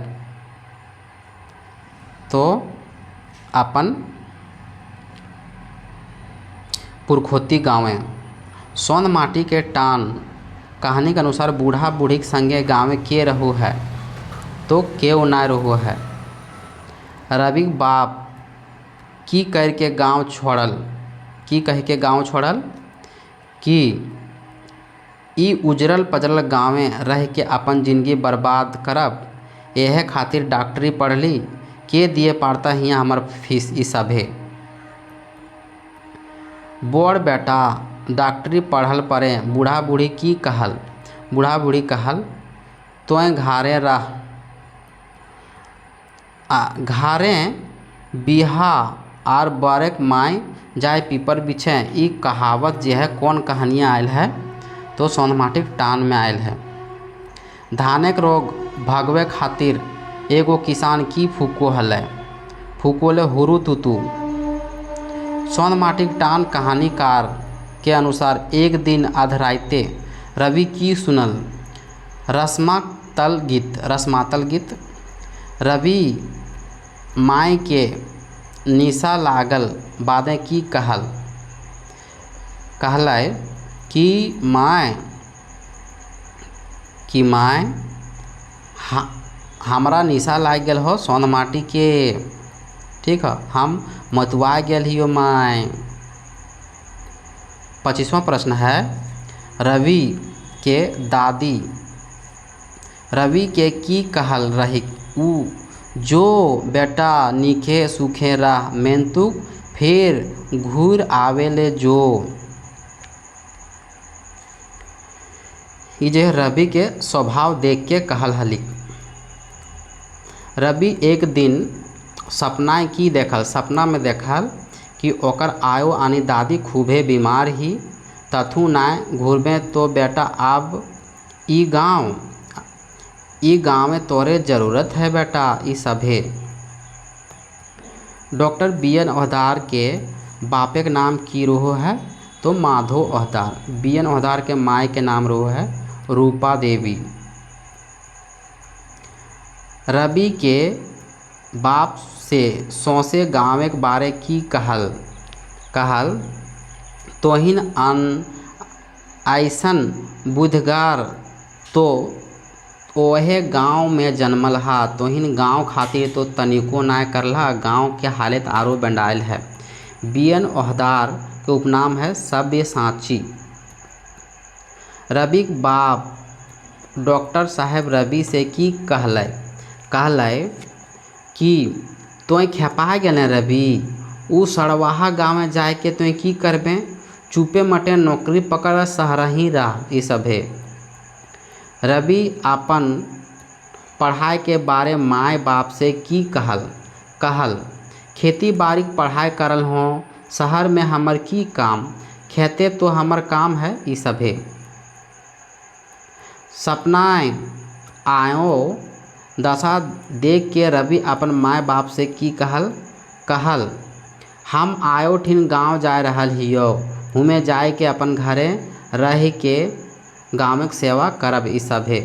तो अपन पुरखोती गाँवे। सौंध माटी के टान कहानी के अनुसार बूढ़ा बूढ़ी के संगे गाँव के रहू है तो केव ना रहू है। रवि बाप की कह के गाँव छोड़ल कि ई उजरल पजरल गाँवे रह के अपन जिंदगी बर्बाद करब। यह खातिर डॉक्टरी पढ़ली के दिए पारता हियाँ हमर फीस ई सभे। बड़ बेटा डॉक्टरी पढ़ल परे बूढ़ा बूढ़ी की कहल। बूढ़ा बूढ़ी कहल तोय घारे रह घारे बिहा आर बरेक माय जाय पीपर बिछे। ई कहावत जो है कौन कहानियाँ आयल है तो सोनमाटिक टान में आयल है। धानेक रोग भगवे खातिर एगो किसान की फूको हलै फूकोले हुरु तुतु। सोनमाटिक टान कहानीकार के अनुसार एक दिन अधराइते रवि की सुनल रस्मातल गीत रवि माय के निशा लागल बादे की कहलै कि माय हमरा निशा लाग गेल हो सोनमाटी के। ठीक है, हम मतुआ गेल हियो माय। 25वां प्रश्न है रवि के दादी रवि के की कहल रही उ जो बेटा नीखे सुखे रह मेंतुक फिर घूर आवेले जो। ये जो रवि के स्वभाव देख के कहल हली। रवि एक दिन सपना की देखल सपना में देखल कि ओकर आयो आनी दादी खूबे बीमार ही तथु नाय घूरबे तो बेटा अब ई गाँव में तोरे ज़रूरत है बेटा ई सभे। डॉक्टर BN ओहदार के बापे के नाम की रहो है तो माधो ओहदार। BN ओहदार के माय के नाम रहो है रूपा देवी। रवि के बाप से सौसे गाँव के बारे की कहल तोहिन अन ऐसन बुधगार तो ओहे गाँव में जन्मल हा तोहिन गाँव खातिर तो तनिको नाय करला गाँव के हालत आरो बेंडायल है। BN ओहदार के उपनाम है सब्यसाची। रवि के बाप डॉक्टर साहब रवि से की कहलै कि तोय खेपा गेले रवि उ सड़वाहा गाँव में जाए के तोय की करबे चुपे मटे नौकरी पकड़ शहरही रह ई सभे। रवि अपन पढ़ाई के बारे माय बाप से की कहल खेती बाड़ी पढ़ाई करल हो शहर में हमर की काम खेते तो हमर काम है ई सभे। सपनाएँ आयो दशा देख के रवि अपन माय बाप से की कहल हम आयो ठिन गाँव जा रहल हियो हुमे जाए के अपन घरे रह के गाँव के सेवा करब ई सभे।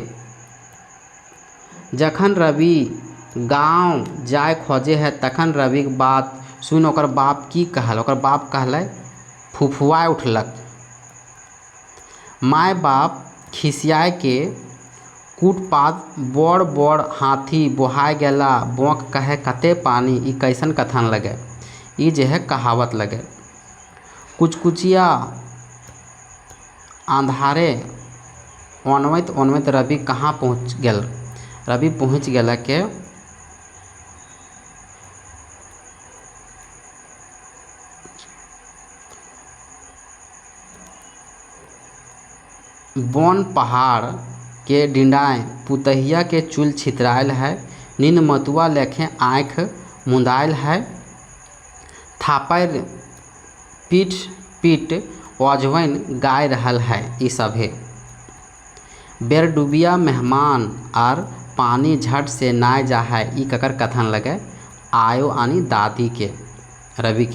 जखन रवि गाँव जाए खोजे है तखन रवि के बात सुन ओकर बाप की कहल ओकर बाप कहलै फुफुआ उठलक। माय बाप खिसियाए के कूटपात बड़ हाथी बोहाय गेला बोंक कहे कते पानी ई कैसन कथन लगे ई जे है कहावत लगे। कुचकुचिया अंधारे ओनवैत रवि कहाँ पहुँच गेल। रवि पहुँच गेला के बन पहाड़ के डिंडाएँ पुतहिया के चूल छितरायल है नीन मतुआ लेखे आँख मुंदायल है थापर पीट अजवैन गाय रहल है ई सभे। बेरडुबिया मेहमान आर पानी झट से नाय जा है ई ककर कथन लगे आयो आनी दादी के रवि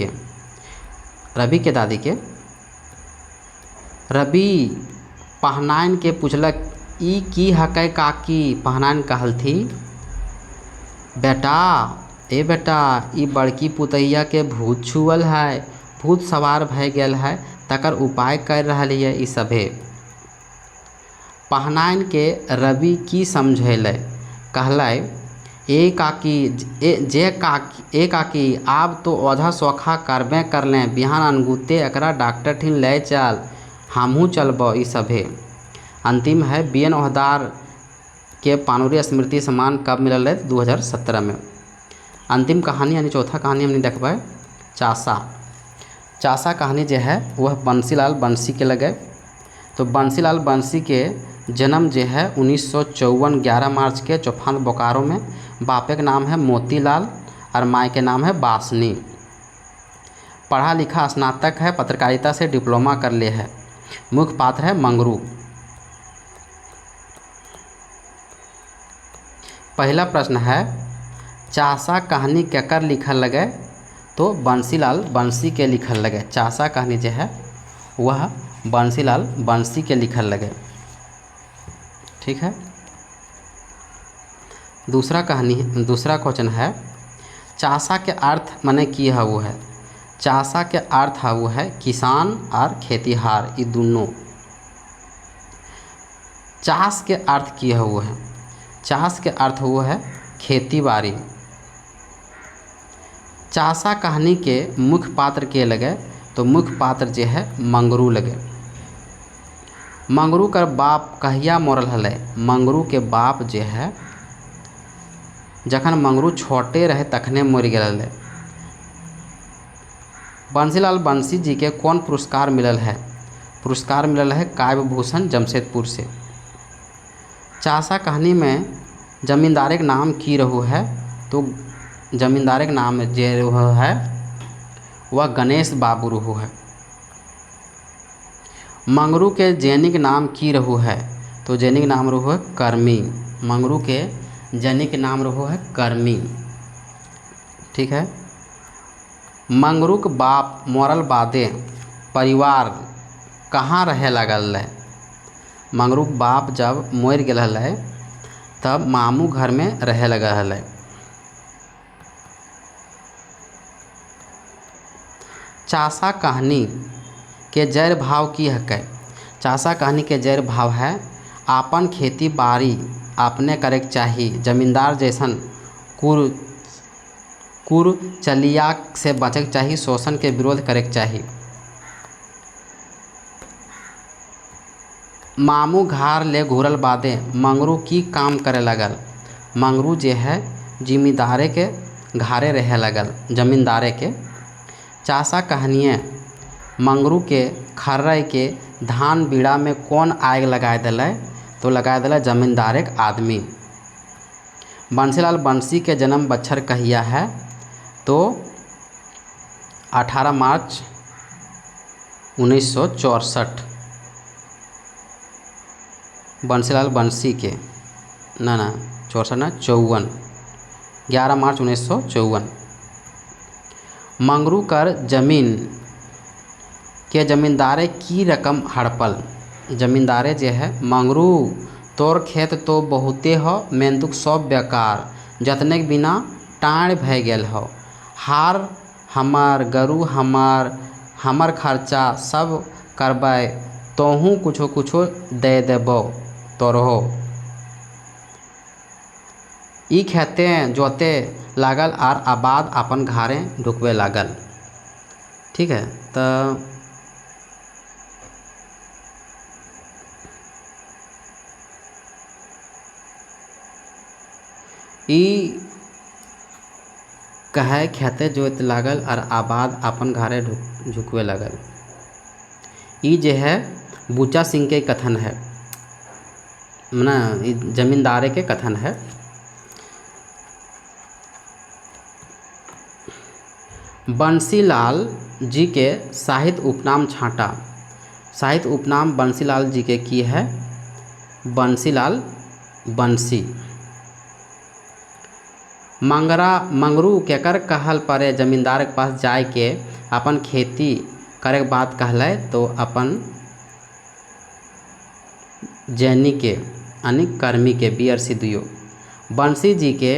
के दादी के। रवि पहनाइन के पूछलक ई की हकै काकी। पहनाइन कहल थी बेटा ई बड़की पुतैया के भूत छुअल है भूत सवार भय गेल है तकर उपाय कर रहल है ई सभे। पहनाइन के रवि की समझैले कहलै ए काकी आब तो ओझा सोखा करबे करले बिहान अनगुते एकरा डॉक्टर ठिन ले चल हमहू चलबो ई सभे। अंतिम है BN ओहदार के पानुरी स्मृति सम्मान कब मिलल है 2017 में। अंतिम कहानी यानी चौथा कहानी हमने देखबै चासा कहानी जो है वह बंसीलाल बंसी के लगे। तो बंसीलाल बंसी के जन्म जो है 1954 11 मार्च के चौफान बोकारो में। बापे का नाम है मोतीलाल और माँ के नाम है बासनी। पढ़ा लिखा स्नातक है, पत्रकारिता से डिप्लोमा कर ले है। मुख्य पात्र है मंगरू। पहला प्रश्न है चासा कहानी केकर लिखल लगे, तो बंसीलाल बंसी के लिखल लगे। चासा कहानी जो है वह बंसीलाल बंसी के लिखल लगे। ठीक है। दूसरा क्वेश्चन है चासा के अर्थ माने की है वो है। चासा के अर्थ है वो है किसान और खेतीहार, ये दोनों। चास के अर्थ की है वो है, चास के अर्थ वो है खेती बाड़ी। चासा कहानी के मुख्य पात्र के लगे, तो मुख्य पात्र जो है मंगरू लगे। मंगरू का बाप कहिया मरल हलै। मंगरू के बाप जो है जखन मंगरू छोटे रहे तखने मर गए हलै। बंसीलाल बंसी जी के कौन पुरस्कार मिलल है। पुरस्कार मिलल है काव्य भूषण जमशेदपुर से। चासा कहानी में जमींदारे के नाम की रहू है, तो जमींदारे के नाम जो है वह गणेश बाबू रहू है। मंगरू के जैनिक नाम की रहू है, तो जैनिक नाम रहू है कर्मी। मंगरू के जैनिक नाम रहू है कर्मी। ठीक है। मंगरू के बाप मरल बादे परिवार कहाँ रहे लगल है। मंगरू के बाप जब मर गए हलै तब मामू घर में रहे लगा हलै। चासा कहानी के जड़ भाव की हकै। चासा कहानी के जड़ भाव है आपन खेती बाड़ी अपने करे के चाही, जमींदार जैसन कुरचलिया से बचे के चाही, शोषण के विरोध करे के चाही। मामू घर ले घूरल बादे मंगरू की काम करे लगल। मंगरू जे है जिमीदारे के घारे रहे लगल, जमींदारे के। चासा कहानिए मंगरू के खर्रई के धान बीड़ा में कौन आग लगाए दिले, तो लगाए दिले जमींदारे के आदमी। बंसीलाल बंसी के जन्म बच्छर कहिया है, तो 18 मार्च 1964। बंसीलाल बंसी के ना 64 ना 54, 11 मार्च 1954। मंगरू कर जमीन के जमींदारे की रकम हड़पल। जमींदारे जे है मंगरू तोर खेत तो बहुते हो, मेंदुक सब बेकार, जतने के बिना टाँड़ भय गेल हो। हार हमार गरू हमार खर्चा सब करबै, तोहू कुछो दे देबो तोरहो। ई खेते जोते लागल और आबाद अपन घारे ढुकवे लागल। ठीक है। तो ई कहे खेते जोत लागल और आबाद अपन घारे झुकवे लागल। ई जे है बूचा सिंह के कथन है ना, जमींदारे के कथन है। बंसीलाल जी के साहित्य उपनाम छाँटा। साहित्य उपनाम बंसीलाल जी के की है बंसीलाल बंसी। मंगरू केकर कहल परे जमींदार के पास जाए के अपन खेती करे के बात कहले, तो अपन जैनी के यानी कर्मी के BRC दियो। बंसी जी के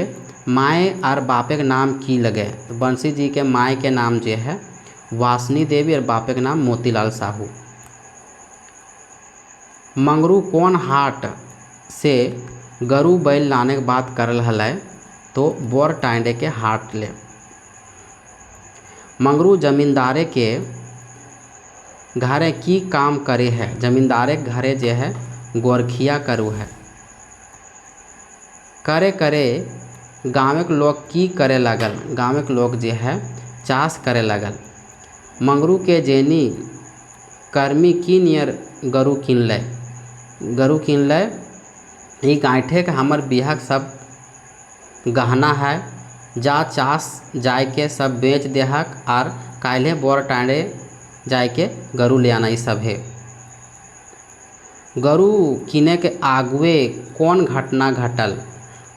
माए और बापे के नाम की लगे, तो बंसी जी के माए के नाम जो है वासनी देवी और बापे के नाम मोतीलाल साहू। मंगरू कौन हाट से गरू बैल लाने के बात करल हलै, तो बोर टांडे के हाट ले। मंगरू जमींदारे के घरे की काम करे है। जमींदारे के घरे जो है गोरखिया करू है। करे गाँव के लोग की करे लगल, गाँव के लोग जो है चाष करे लगल। मंगरू के जैनी कर्मी की नियर गरू किन ले। गरु कीन ले ई गांठे के हमर बिहाक सब गहना है, जा चास जाय के सब बेच देहक आर काल्हे बोर टाँडे जाय के गरु ले आना। ई सब है। गरु किने के आगुए कौन घटना घटल?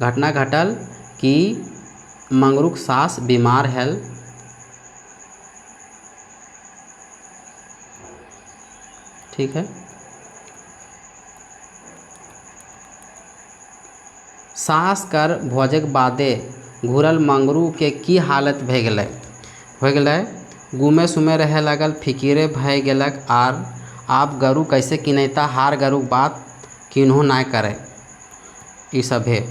घटना घटल कि मंगरूक सास बीमार हल। ठीक है। सास कर भोजक बादे घूरल मंगरू के की हालत भे गेलै गुमे सुमे रहे लगल, फिकीरे भय गेलक आर आप गरु कैसे किनैता, हार गरुक बात किन्हों ना करे। ई सब है।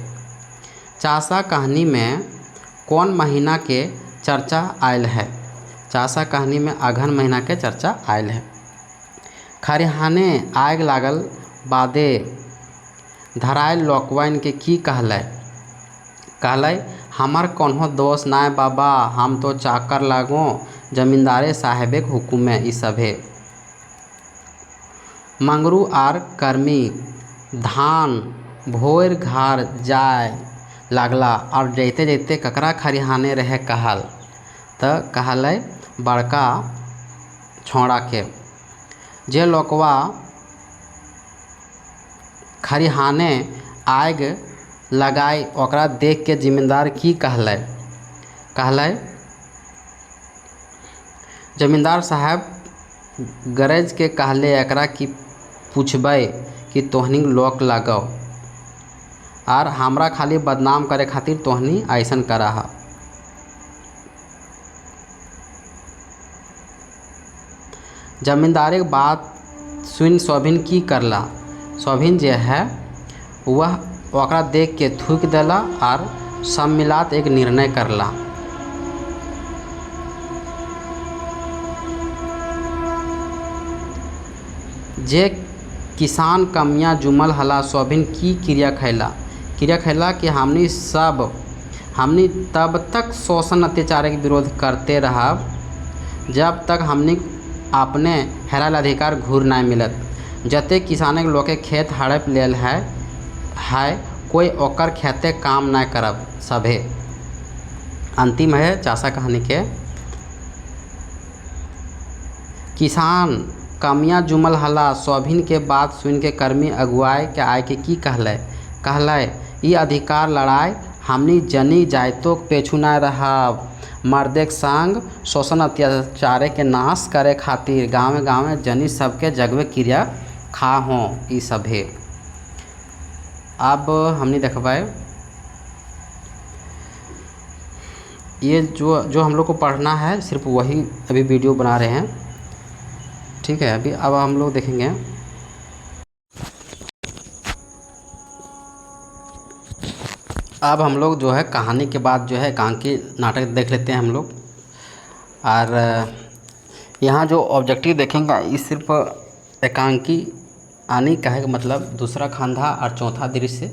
चासा कहानी में कौन महीना के चर्चा आयल है? चासा कहानी में अघन महीना के चर्चा आयल है। खरिहाने आग लागल बादे धरायल लोकवन के की कहलै हमार कोनो दोष नाय बाबा, हम तो चाकर लागो जमींदारे साहेबे के हुकुम है। ई सब है। मंगरू आर कर्मी धान भोर घर जाय लागला और जैते जैते ककरा खरिहाने रहे कहल त कहलै बड़का छोड़ा के। जे लोकवा खरिहाने आग लगाई ओकरा देख के जिम्मेदार की कहलै जमींदार साहब गरज के कहले एकरा की पूछबै कि तोहनी लोक लगाओ और हमरा खाली बदनाम करे खातिर तोहनी ऐसन करा हा। जमींदारी बात सुन सोभिन की करला? सोभिन जे है वह ओकरा देख के थूक देला और सब मिलात एक निर्णय करला। जे किसान कमियां जुमल हला सोभिन की क्रिया खैला कि हमनी तब तक शोषण अत्याचार के विरोध करते रहब जब तक हमनी अपने हेरायल अधिकार घूर ना मिलत। जते किसानक लोग के खेत हड़प लेल है कोई ओकर खेते काम ना करब सभे। अंतिम है चासा कहानी के। किसान कमियां जुमल हला सोभिन के बात सुन के कर्मी अगुआई के आय के की कहलै ई अधिकार लड़ाई हमनी जनी जायतो के पेछू ना रहब। मर्देक संग शोषण अत्याचार के नाश करे खातिर गाँव गाँव जनी सबके जगवे क्रिया खा हों। ई सब है। अब हमने देखबे ये जो हम लोग को पढ़ना है सिर्फ वही अभी वीडियो बना रहे हैं। ठीक है। अभी अब हम लोग देखेंगे अब हम लोग जो है कहानी के बाद जो है एकांकी नाटक देख लेते हैं हम लोग। और यहाँ जो ऑब्जेक्टिव देखेंगे ये सिर्फ एकांकी आने कहे का मतलब दूसरा खंधा और चौथा दृश्य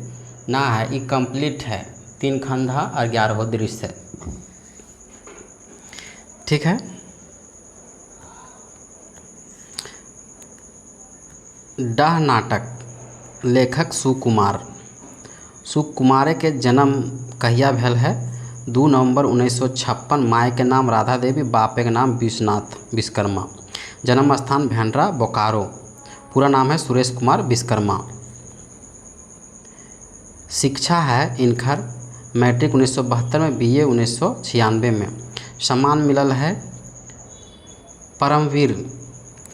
ना है, ये कंप्लीट है 3 खंधा और 11वां दृश्य। ठीक है। डाह नाटक लेखक सुकुमार के जन्म कहिया भेल है? 2 नवंबर 1956। माय के नाम राधा देवी, बापे के नाम विश्वनाथ विश्वकर्मा। जन्म स्थान भेंडरा बोकारो। पूरा नाम है सुरेश कुमार विश्वकर्मा। शिक्षा है इनकर मैट्रिक 1972 में, बीए 1996 में। सम्मान मिलल है परमवीर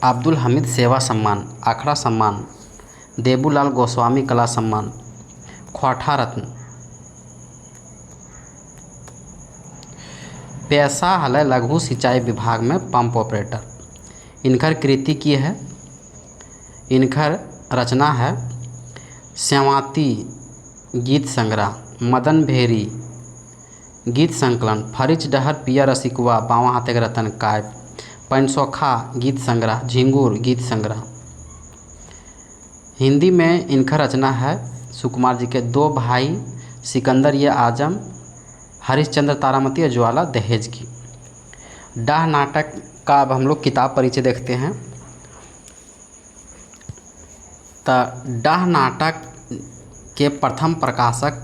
अब्दुल हमीद सेवा सम्मान, अखड़ा सम्मान, देबूलाल गोस्वामी कला सम्मान, ख्वाठा रत्न। पेशा हलै लघु सिंचाई विभाग में पंप ऑपरेटर। इनकर कृति की है? इनकर रचना है श्यामावती गीत संग्रह, मदन भेरी गीत संकलन, फरिच डहर पिया रसिकुआ, बावा हाथे रतन काव्य, पैनसोखा गीत संग्रह, झिंगुर गीत संग्रह। हिंदी में इनका रचना है सुकुमार जी के 2 भाई सिकंदर ये आजम, हरिश्चंद्र तारामती और ज्वाला दहेज की। डाह नाटक का अब हम लोग किताब परिचय देखते हैं। तो डाह नाटक के प्रथम प्रकाशक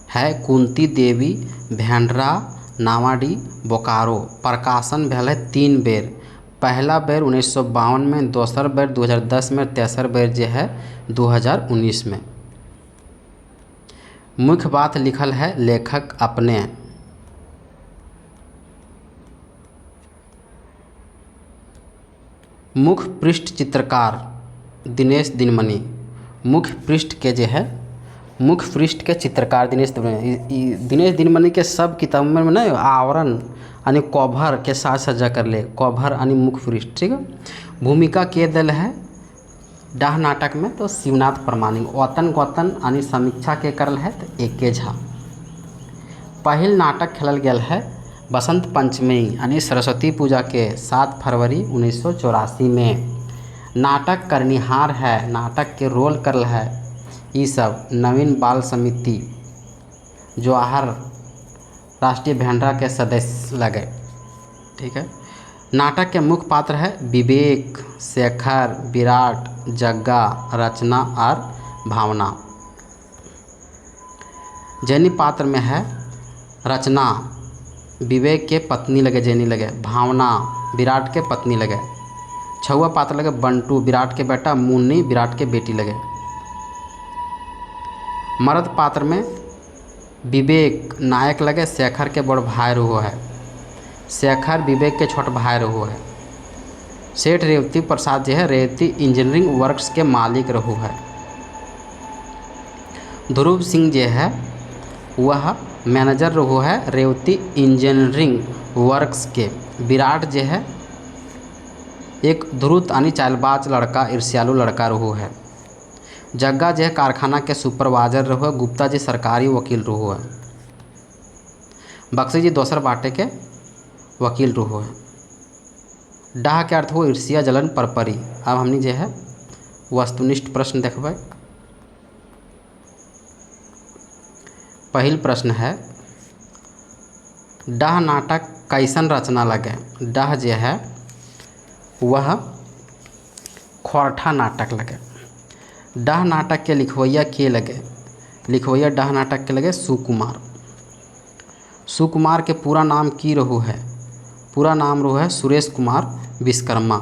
है कुंती देवी भेंडरा नावाडी बोकारो। प्रकाशन भेल है 3 बेर। पहला बेर 1952 में, दोसर बेर 2010 में, तेसर बेर जे है 2019 में। मुख्य बात लिखल है लेखक अपने। मुख्य पृष्ठ चित्रकार दिनेश दिनमणि। मुख्य पृष्ठ के चित्रकार दिनेश दिनमणि। दिनेश दिनमणि के सब किताबों में ना आवरण यानी कवर के साथ सजा कर ले, कवर यानी मुख्य पृष्ठ, ठीक है। भूमिका के दल है डाह नाटक में तो शिवनाथ प्रमाणिक। औतन गौतन यानी समीक्षा के करल है तो एके झा। पहिल नाटक खेलल गेल है बसंत पंचमी यानी सरस्वती पूजा के 7 फरवरी 1984 में। नाटक करनिहार है, नाटक के रोल करल है ये सब नवीन बाल समिति जवाहर राष्ट्रीय भेंडरा के सदस्य लगे, ठीक है। नाटक के मुख्य पात्र है विवेक, शेखर, विराट, जग्गा, रचना और भावना। जैनी पात्र में है रचना विवेक के पत्नी लगे जैनी लगे, भावना विराट के पत्नी लगे। छुआ पात्र लगे बंटू विराट के बेटा, मुन्नी विराट के बेटी लगे। मर्द पात्र में विवेक नायक लगे, शेखर के बड़ भाई रहो है, शेखर विवेक के छोट भाई रहो है। सेठ रेवती प्रसाद जो है रेवती इंजीनियरिंग वर्क्स के मालिक रहो है। ध्रुव सिंह जो है वह मैनेजर रहो है रेवती इंजीनियरिंग वर्क्स के। विराट जो है एक धुरुत यानी चालबाज लड़का, ईर्ष्यालु लड़का रहो है। जग्गा जो है कारखाना के सुपरवाइजर रहो है। गुप्ता जी सरकारी वकील रहो है। बक्सी जी दोसर बाटे के वकील रहो है। डाह के अर्थ हो ईर्ष्या जलन परपरी। अब हमने जो है वस्तुनिष्ठ प्रश्न देखबै। पहिल प्रश्न है डाह नाटक कैसन रचना लगे। डाह जो है वह खोरठा नाटक लगे। डाह नाटक के लिखवैया के लगे, लिखवैया डाह नाटक के लगे सुकुमार। सुकुमार के पूरा नाम की रहो है, पूरा नाम रहो है सुरेश कुमार विश्वकर्मा।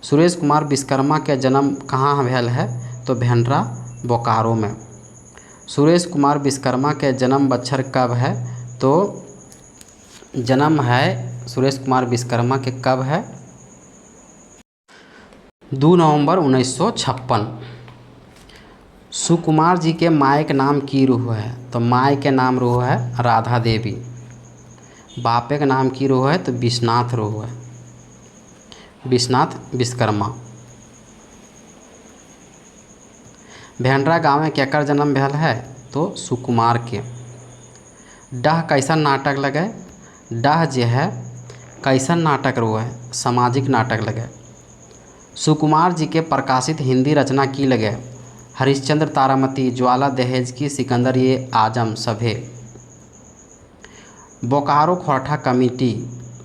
सुरेश कुमार विश्वकर्मा के जन्म कहाँ भेल है तो भेंडरा बोकारो में। सुरेश कुमार विश्वकर्मा के जन्म बच्छर कब है तो जन्म है सुरेश कुमार विश्वकर्मा के कब है 2 नवंबर 1956। सुकुमार जी के माय के नाम की रहो है तो माय के नाम रहो है राधा देवी। बापे के नाम की रहो है तो विश्वनाथ रहो है, विश्वनाथ विश्वकर्मा। भेंडरा गाँव में केकर जन्म भेल है तो सुकुमार के। डाह कैसन नाटक लगे। डाह जो है कैसन नाटक रहो है सामाजिक नाटक लगे। सुकुमार जी के प्रकाशित हिंदी रचना की लगे हरिश्चंद्र तारामती, ज्वाला दहेज की, सिकंदर ये आजम सभे। बोकारो खोरठा कमेटी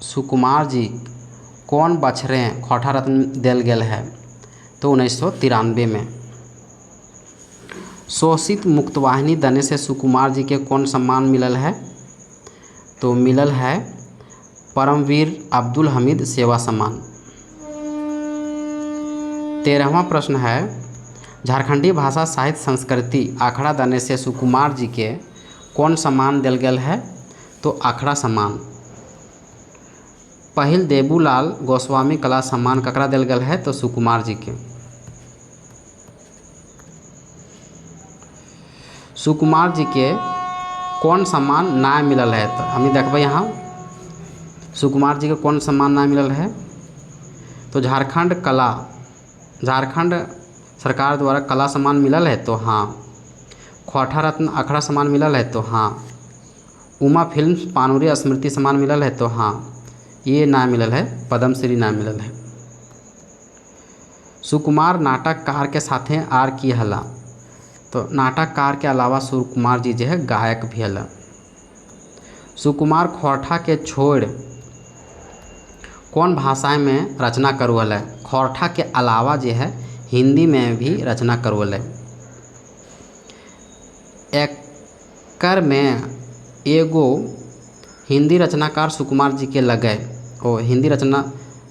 सुकुमार जी कौन बछरे खोरठा रत्न दिल गेल है तो 1993 में। शोषित मुक्तवाहिनी देने से सुकुमार जी के कौन सम्मान मिलल है तो मिलल है परमवीर अब्दुल हमीद सेवा सम्मान। 13वां प्रश्न है झारखंडी भाषा साहित्य संस्कृति आखड़ा देने से सुकुमार जी के कौन सम्मान दिल गेल है तो आखड़ा सम्मान। पहिल देबूलाल गोस्वामी कला सम्मान ककरा दिल गेल है तो सुकुमार जी के। सुकुमार जी के कौन सम्मान ना मिलल है तो हमें देखबै यहाँ सुकुमार जी के कौन सम्मान ना मिलल है तो झारखंड सरकार द्वारा कला सम्मान मिलल है तो हाँ। खोरठा रत्न अखड़ा सम्मान मिलल है तो हाँ। उमा फिल्म्स पानुरी स्मृति सम्मान मिलल है तो हाँ। ये ना मिलल है, पद्मश्री ना मिलल है। सुकुमार नाटककार के साथे आर की हला तो नाटककार के अलावा सुकुमार जी जो है गायक भी हला। सुकुमार खोरठा के छोड़ कौन भाषाएं में रचना करू हल। खोरठा के अलावा जो है हिंदी में भी रचना करवले। एकर में एगो हिंदी रचनाकार सुकुमार जी के लगे और हिंदी रचना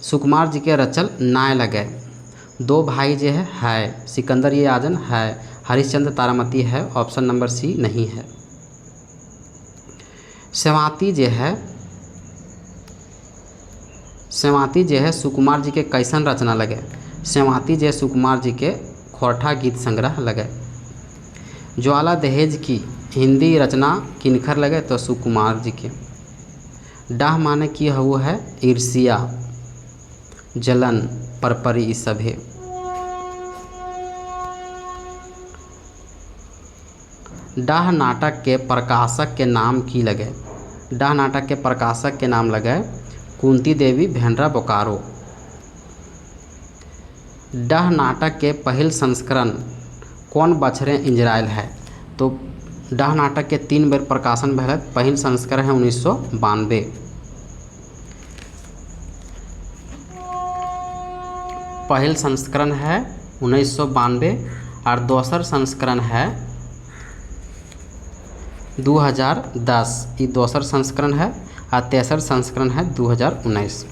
सुकुमार जी के रचल नाय लगे। दो भाई जो है सिकंदर ये आजम है, हरिश्चंद्र तारामती है, ऑप्शन नंबर सी नहीं है। सेवाती जो है सुकुमार जी के कैसन रचना लगे। सेवाती जो है सुकुमार जी के खोरठा गीत संग्रह लगे। ज्वाला दहेज की हिंदी रचना किनखर लगे तो सुकुमार जी के। डाह माने की हु है ईर्ष्या, जलन, परपरी ई सभे। डाह नाटक के प्रकाशक के नाम की लगे। डाह नाटक के प्रकाशक के नाम लगे कुंती देवी भेंडरा बोकारो। डाह नाटक के पहल संस्करण कौन बछरे इंजरायल है। तो डाह नाटक के 3 बेर प्रकाशन भेल। पहल संस्करण है 1992। पहल संस्करण है 1992 और दोसर संस्करण है 2010। ये दोसर संस्करण है और तेसर संस्करण है 2019।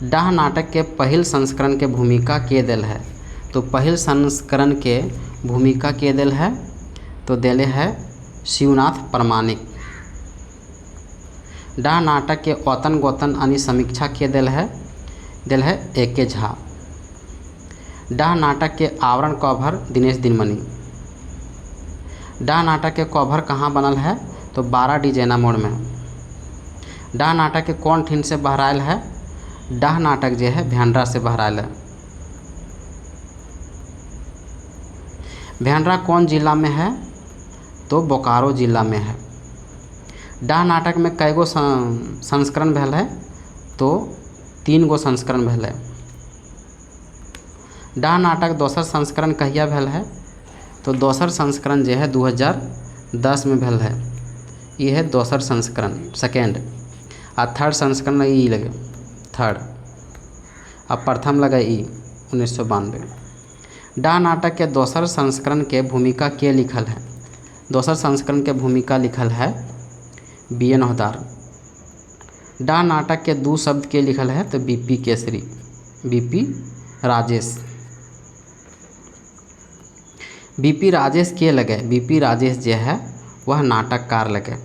डाह नाटक के पहल संस्करण के भूमिका के दिल है। तो पहल संस्करण के भूमिका के दिल है तो दिले है शिवनाथ प्रमाणिक। डाह नाटक के औतन गोतन यानी समीक्षा के दिल है ए.के. झा। डाह नाटक के आवरण कवर दिनेश दिनमणि। डाह नाटक के कवर कहाँ बनल है तो 12 डिजाइना मोड़ में। डाह नाटक के कौन ठिन से बहरायल है। डाह नाटक जो है भेंडरा से बहरायल है। भेंडरा कौन जिला में है तो बोकारो जिला में है। डाह नाटक में कैगो संस्करण भेल है तो 3 गो संस्करण भेल है। डाह नाटक दोसर संस्करण कहिया भेल है तो दोसर संस्करण जो है 2010 में भेल है। ये है दोसर संस्करण सेकेंड। और थर्ड संस्करण ई लगे थर्ड। अब प्रथम लगे ई 1992। डाह नाटक के दोसर संस्करण के भूमिका के लिखल है। दोसर संस्करण के भूमिका लिखल है B.N. हौदार। डाह नाटक के 2 शब्द के लिखल है तो B.P. Kesari, B.P. Rajesh. B.P. Rajesh के लगे। B.P. राजेश जो है वह नाटककार लगे।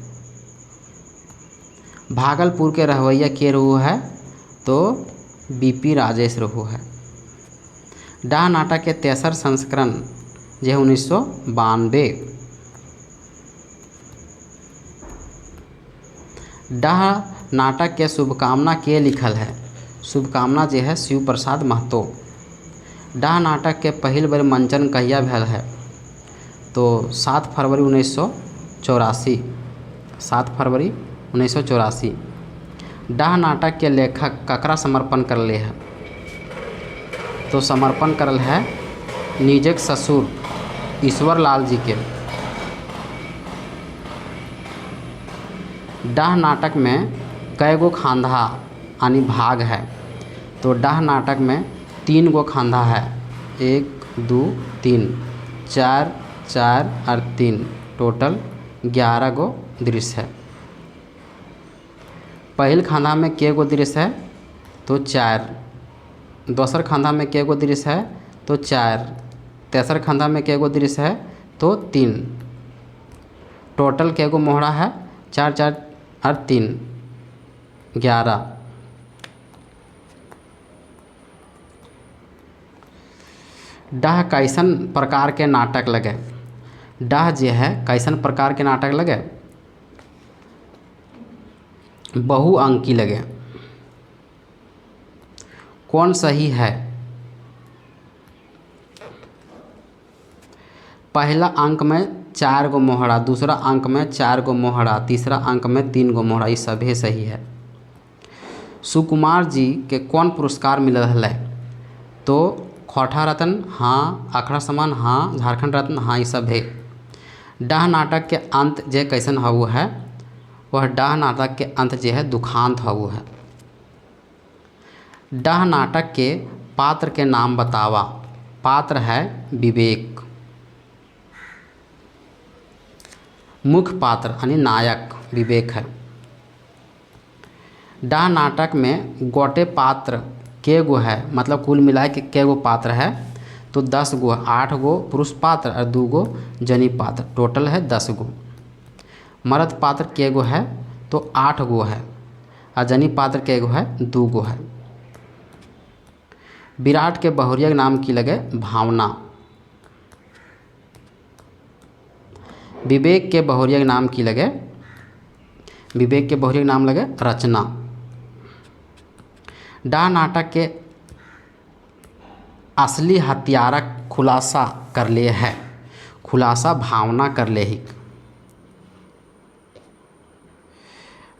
भागलपुर के रहवैया के रहू है तो B.P. राजेश रहू है। डाह नाटक के तेसर संस्करण जो है 1992। डाह नाटक के शुभकामना के लिखल है। शुभकामना जो है शिव प्रसाद महतो। डाह नाटक के पहल बेर मंचन कहिया भेल है तो 7 फरवरी 1984। 7 फरवरी 1984। डाह नाटक के लेखक ककरा समर्पण करले है तो समर्पण करल है निजक ससुर ईश्वर लाल जी के। डाह नाटक में कई गो खांधा यानी भाग है तो डाह नाटक में 3 गो खांधा है। 1 2 3 4 4 और 3 टोटल 11 गो दृश्य है। पहल खांधा में के गो दृश्य है तो 4। दोसर खांधा में के गो दृश्य है तो 4। तेसर खांधा में के गो दृश्य है तो 3। टोटल के गो मोहरा है 4 4 और 3 11। डाह कैसन प्रकार के नाटक लगे। डाह जो है कैसन प्रकार के नाटक लगे बहुअंकी लगे। कौन सही है। पहला अंक में 4 गो मोहरा, दूसरा अंक में 4 गो मोहरा, तीसरा अंक में 3 गो मोहरा, ये सभी सही है। सुकुमार जी के कौन पुरस्कार मिलल है तो खोरठा रत्न हाँ, अखड़ा सम्मान हाँ, झारखंड रत्न हाँ, ये सब है। डाह नाटक के अंत जे कैसन हवु है वह डाह नाटक के अंत जे है दुखांत हवु है। डाह नाटक के पात्र के नाम बतावा। पात्र है विवेक। मुख्य पात्र यानी नायक विवेक है। डाह नाटक में गोटे पात्र के गो है, मतलब कुल मिला के गो पात्र है, तो 10 गो, 8 गो पुरुष पात्र और 2 गो जनी पात्र, टोटल है 10 गो। मर्द पात्र के गो है, तो 8 गो है, और जनी पात्र के गो है, 2 गो है। विराट के बहुरिया के नाम की लगे भावना। विवेक के बहुरिया के नाम की लगे, विवेक के बहुरिया के नाम लगे रचना। डाह नाटक के असली हत्यारक खुलासा कर ले है, खुलासा भावना कर ले ही।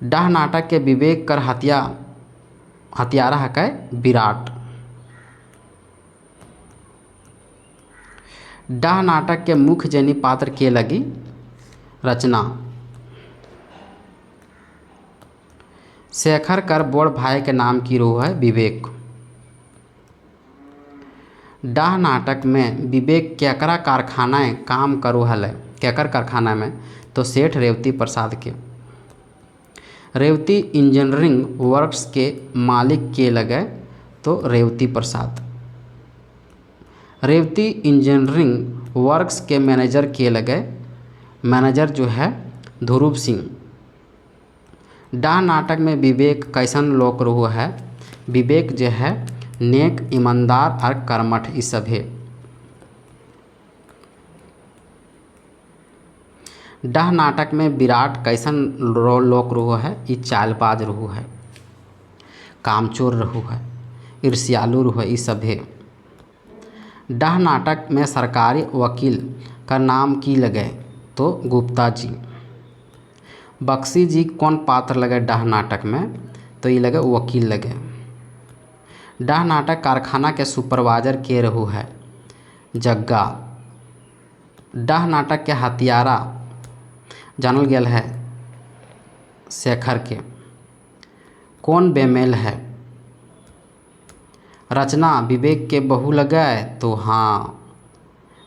डाह नाटक के विवेक कर हत्यारा है कै विराट। डाह नाटक के मुख्य जनी पात्र के लगी रचना। शेखर कर बड़ भाई के नाम की रो है विवेक। डाह नाटक में विवेक केकरा कारखानाएँ काम करो हल, केकर कारखाना में, तो सेठ रेवती प्रसाद के। रेवती इंजीनियरिंग वर्क्स के मालिक के लगे, तो रेवती प्रसाद। रेवती इंजीनियरिंग वर्क्स के मैनेजर के लगे, मैनेजर जो है ध्रुव सिंह। डाह नाटक में विवेक कैसन लोक रहो है, विवेक जो है नेक, ईमानदार और कर्मठ ई सब है। डाह नाटक में विराट कैसन लोक रहो है, ई चालबाज रहो है, कामचोर रहो है, ईर्ष्यालु रहो है, ई सब है। डाह नाटक में सरकारी वकील का नाम की लगे, तो गुप्ता जी। बक्सी जी कौन पात्र लगे डाह नाटक में, तो ये लगे वकील लगे। डाह नाटक कारखाना के सुपरवाइजर के रहो है जग्गा। डाह नाटक के हत्यारा जानल गेल है शेखर के। कौन बेमेल है, रचना विवेक के बहू लगे, तो हाँ।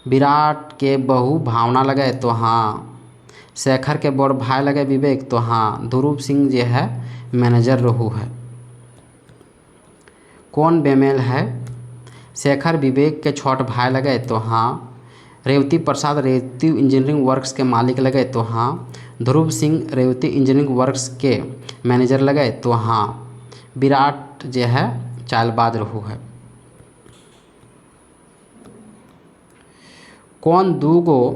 विराट के बहू भावना लगे, तो हाँ। शेखर के बड़ भाई लगे विवेक, तो हाँ। ध्रुव सिंह जो है मैनेजर रहू है। कौन बेमेल है, शेखर विवेक के छोट भाई लगे, तो हाँ। रेवती प्रसाद रेवती इंजीनियरिंग वर्क्स के मालिक लगे, तो हाँ। ध्रुव सिंह रेवती इंजीनियरिंग वर्क्स के मैनेजर लगे, तो हाँ। विराट जो है चालबाज रहू है। कौन 2 गो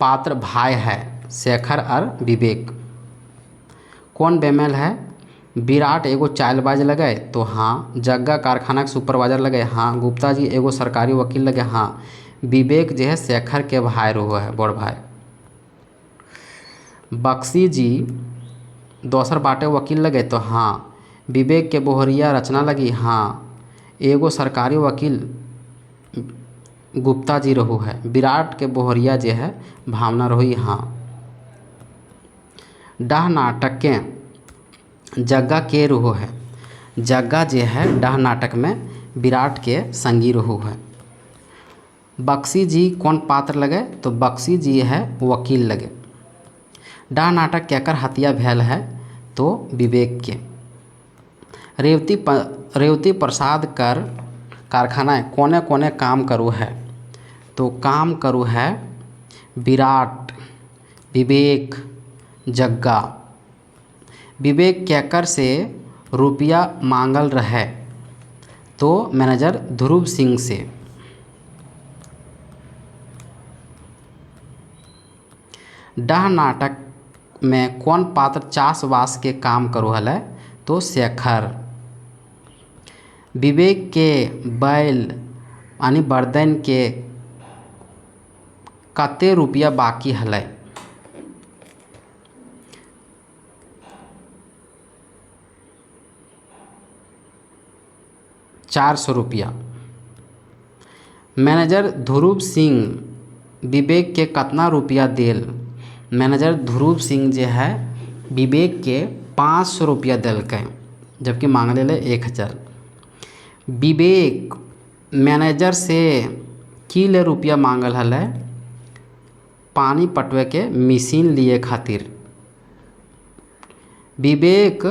पात्र भाई है, शेखर और विवेक। कौन बेमेल है, विराट एगो चालबाज लगे, तो हाँ। जग्गा कारखाना के सुपरवाइजर लगे, हाँ। गुप्ता जी एगो सरकारी वकील लगे, हाँ। विवेक जो है शेखर के भाई रहो है, बड़ भाई। बक्सी जी दोसर बाटे वकील लगे, तो हाँ। विवेक के बोहरिया रचना लगी, हाँ। एगो सरकारी वकील गुप्ता जी रहो है। विराट के बोहरिया जो है भावना रही, हाँ। डाह नाटक के जग्गा के रहो है, जग्गा जो है डाह नाटक में विराट के संगी रहो है। बक्सी जी कौन पात्र लगे, तो बक्सी जी है वकील लगे। डाह नाटक केकर हत्या भेल है, तो विवेक के। रेवती प्रसाद कर कारखाना कोने कोने काम करो है, तो काम करो है विराट, विवेक, जग्गा। विवेक केकर से रुपया मांगल रहे, तो मैनेजर ध्रुव सिंह से। डाह नाटक में कौन पात्र चाषबास के काम करो हल, तो शेखर। विवेक के बैल यानी बर्दन के कते रुपया बाकी हल, 400 रुपया। मैनेजर ध्रुव सिंह विवेक के कितना रुपया देल, मैनेजर ध्रुव सिंह जो है विवेक के 500 रुपया दिलक। जबकि मांगले ले 1000। विवेक मैनेजर से की ले रुपया मांगल हलै पानी पटवे के मशीन लिए खातिर। विवेक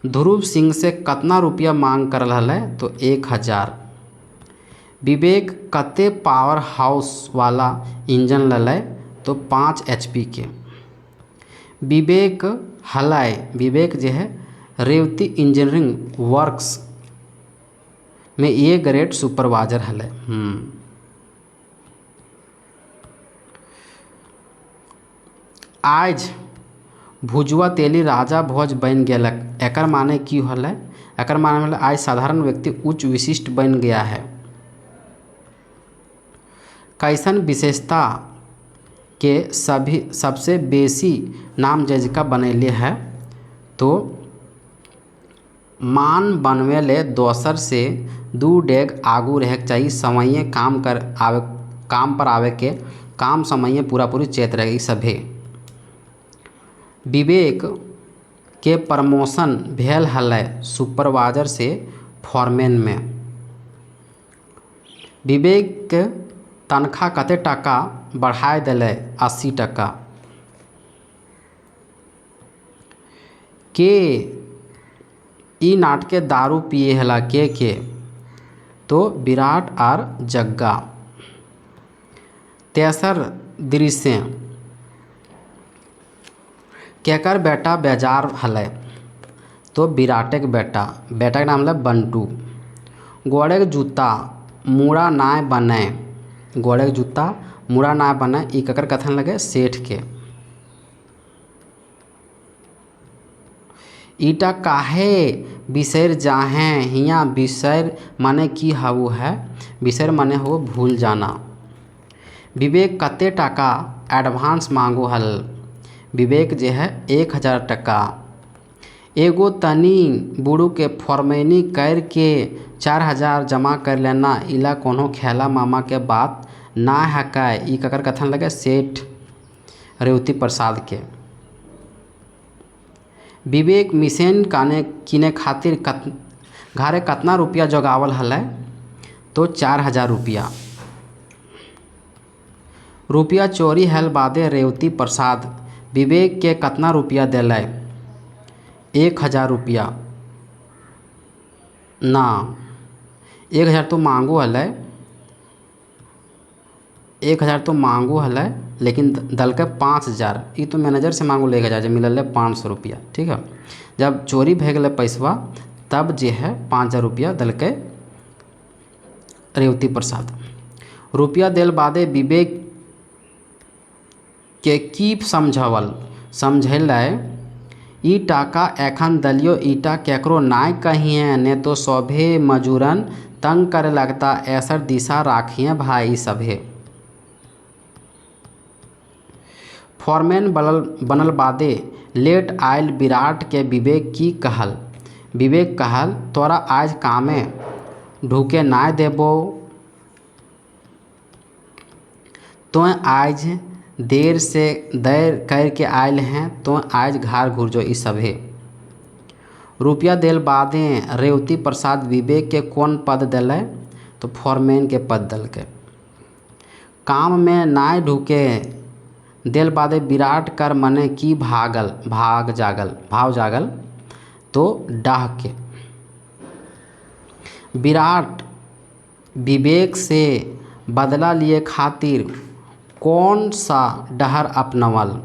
ध्रुव सिंह से कितना रुपया मांग करल हलै तो 1000। विवेक कते पावर हाउस वाला इंजन ललै तो 5 HP के। विवेक विवेक जो है रेवती इंजीनियरिंग वर्क्स में ये ग्रेड सुपरवाइजर हलै। आज भुजवा तेली राजा भोज बन गेलक, एकर माने की होलै? एकर माने होलै आज साधारण व्यक्ति उच्च विशिष्ट बन गया है। कैसन विशेषता के सबसे बेसी नाम जजिका बनैले है तो मान बनवे ले दोसर से 2 डेग आगू रहे के चाहिए, समय काम पर आवे के काम समय पूरा चेत रहे सभे। विवेक के प्रमोशन भेल हलै सुपरवाइजर से फॉरमैन में। विवेक के तनख्वाह कते टका बढ़ाए दिले 80 टका। के ई नाटके दारू पिए हला के तो विराट और जग्गा। तेसर दृश्य केकर बेटा बेजार हलै तो विराटे के बेटा के नाम हलै बंटू। गोड़े के जूता मुड़ा नाय बने, गोड़े के जूता मुड़ा नाय बने ई ककर कथन लगे सेठ के। ईटा काहे बिसर जाहे, हिया बिसर माने की हाउ है? बिसर माने हो भूल जाना। विवेक कते टका एडवांस मांगो हल? विवेक जे है 1000 टका। एगो तनी बुढ़ू के फॉर्मेनी कर के 4000 जमा कर लेना इला कोनो खेला मामा के बात ना है का। ई ककर कथन लगे सेठ रेवती प्रसाद के। विवेक मिशन किने खातिर घरे कितना रुपया जोगावल हलै तो 4000 रुपया। रुपया चोरी हल बादे रेवती प्रसाद विवेक के कितना रुपया दिले 1000 रुपया ना 1000 तो मांगो हलै, 1000 तो मांगो हलै लेकिन दल के 5000। ये तो मैनेजर से मांगो 1000 जब मिलल 500 रुपया। ठीक है, जब चोरी भे गए पैसवा तब जे है 5000 रुपया दल के रेवती प्रसाद। रुपया दिल बादे विवेक के की समझैलै ई टाका एखन दलियो ईटा केकरो नाय कहिए ने तो सभे मजूरन तंग करे लगता, ऐसर दिशा राखिए भाई सभे। फॉरमैन बनल बादे लेट आयल विराट के विवेक की कहल? विवेक कहल तोरा आज कामे ढूके नाय देबो, तो आज देर करके आयल हैं तो आज घर घुर जो ई सभे। रुपया दिल बादे रेवती प्रसाद विवेक के कौन पद दिले तो फॉरमैन के पद दल के। काम में नाय ढूके दिल बादे विराट कर मने की भाव जागल तो डाह के। विराट विवेक से बदला लिए खातिर कौन सा डहर अपनवल?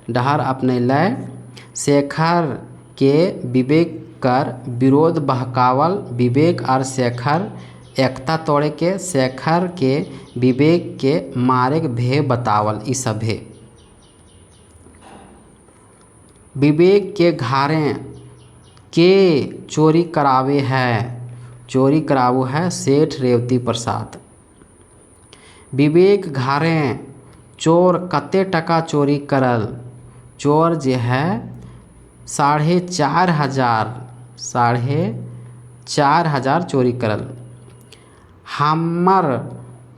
डहर अपने लय शेखर के विवेक कर विरोध बहकावल। विवेक और शेखर एकता तोड़े के शेखर के विवेक के मारे के भे बतावल। ई सभे विवेक के घरे के चोरी करावे है? चोरी करावो है सेठ रेवती प्रसाद। विवेक घरे चोर कते टका चोरी करल? चोर जे है 4500 चोरी करल। हमर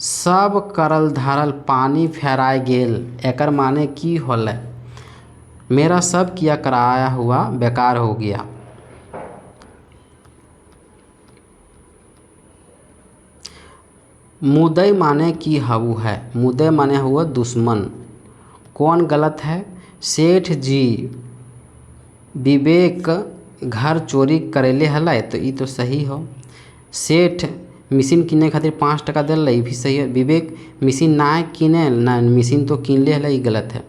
सब करल धरल पानी फेराय गेल, एकर माने की होलै? मेरा सब किया कराया हुआ बेकार हो गया। मुदई माने की हऊ है, मुदई माने हुआ दुश्मन। कौन गलत है? सेठ जी विवेक घर चोरी करेले हलै, तो ये तो सही हो। सेठ मशीन किने खातिर 5 टका दिल, ये भी सही है। विवेक मशीन ना किने ना, मशीन तो किनले हलै, ये गलत है।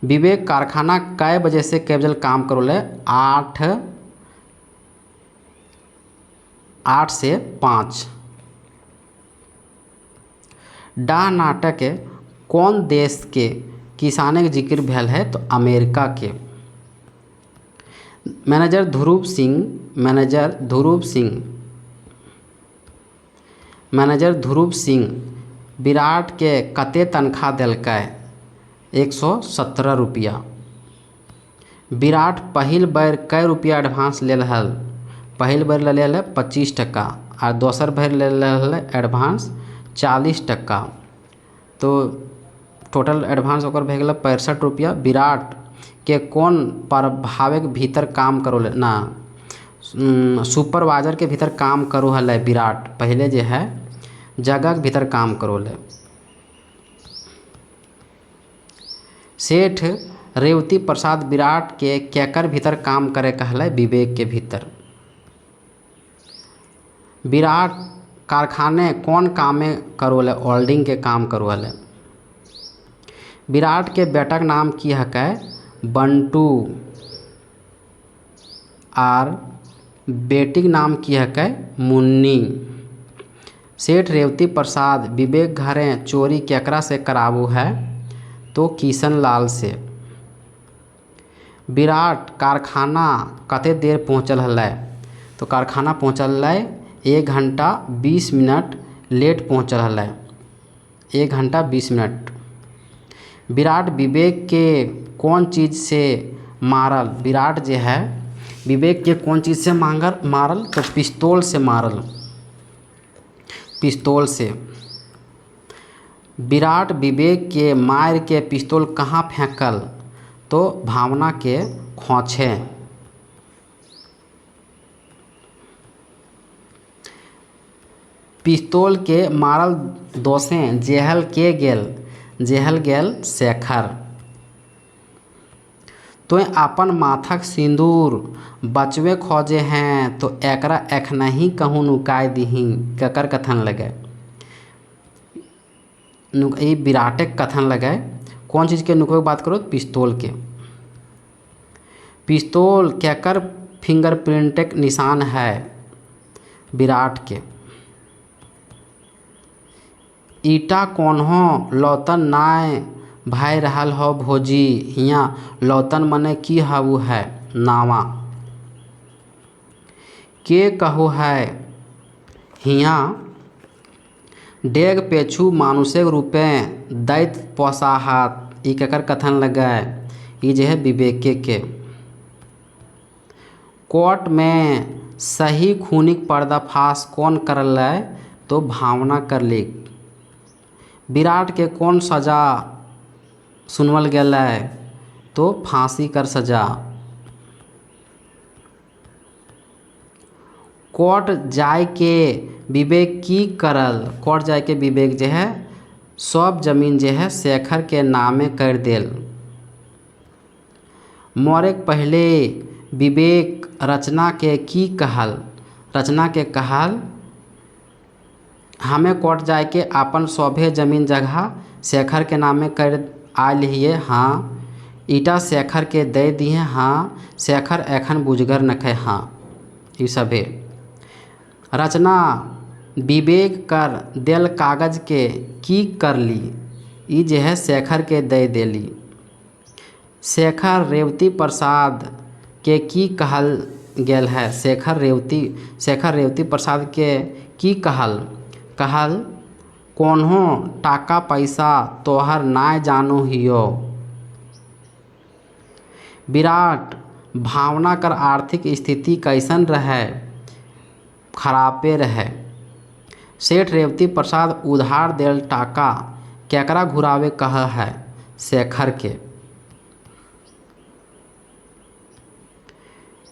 विवेक कारखाना कै बजे से कै बजे काम करोले? 8 से 5। डा नाटक कौन देश के किसानक जिक्र भेल है? तो अमेरिका के। मैनेजर ध्रुव सिंह, मैनेजर ध्रुव सिंह विराट के कते तनख्वाह दिलकै? 117 रुपया। विराट पहिल बेर कै रुपया एडवांस लेल हल? पहिल बेर ले हल 25 टका और दोसर बेर ले हल एडवांस 40 टका। तो टोटल एडवांस ओकर भे गेल 65 रुपया। विराट के कौन प्रभाव के भीतर काम करो ना, सुपरवाइजर के भीतर काम करो हल विराट, पहले जो है जगह के भीतर काम करो ले। सेठ रेवती प्रसाद विराट के केकर भीतर काम करे कहले? विवेक के भीतर। विराट कारखाने कौन कामे करो ले? होल्डिंग के काम करो हले। विराट के बेटा के नाम की हकै? बंटू। और बेटी के नाम की हकै? मुन्नी। सेठ रेवती प्रसाद विवेक घरे चोरी केकरा से कराबू है? तो किशन लाल से। विराट कारखाना कते देर पहुँचल हलै? तो कारखाना पहुँचल है 1 घंटा 20 मिनट लेट पहुँचल हलै, 1 घंटा 20 मिनट। विराट विवेक के कौन चीज़ से मारल? विराट जो है विवेक के कौन चीज़ से मारल? तो पिस्तौल से मारल, पिस्तौल से। विराट विवेक के मार के पिस्तौल कहाँ फेंकल? तो भावना के खोंचे। पिस्तौल के मारल दोषे जेहल के गेल? जेहल गेल शेखर। तो अपन माथक सिंदूर बचवे खोजे हैं, तो एकरा एखना ही कहूँ नुकाय दीही, ककर कथन लगे? ये विराटे कथन लगे। कौन चीज़ के नुकवे की बात करो? पिस्तौल के। पिस्तौल केकर फिंगरप्रिंट के निशान है? विराट के। ईटा कोन्हो लौतन नाय भाई रहल हो भोजी, हियाँ लौतन मने की हऊ है? नावा। के कहू है हियाँ डेग पेछू मानुषिक रूपे दैत पोसाहत, ई केकर कथन लगे? ये जो है विवेक के। कोर्ट में सही खूनिक पर्दाफाश कौन करल? तो भावना करली। विराट के कौन सजा सुनवल गेल? तो फांसी कर सजा। कोर्ट जाय के विवेक की करल? कोर्ट जाय के विवेक जो है सब जमीन जो है शेखर के नामे कर देल। मरे के पहले विवेक रचना के की कहल? रचना के कहल हमें कोर्ट जाए के अपन सभे जमीन जगह शेखर के नामे कर आयल हिए। हाँ, ईटा शेखर के दे दिए। हाँ, शेखर एखन बुझगर नखे। हाँ, ये सभे। रचना विवेक कर देल कागज के की करली? ई जे है शेखर के दे देली। शेखर रेवती प्रसाद के की कहल गेल है? शेखर रेवती प्रसाद के की कहल? कहल कोन्हो टाका पैसा तोहर नाय जानो हियो। विराट भावना कर आर्थिक स्थिति कैसन रहे? खराबे रहे। सेठ रेवती प्रसाद उधार देल टाका केकरा घुरावे कह है? शेखर के।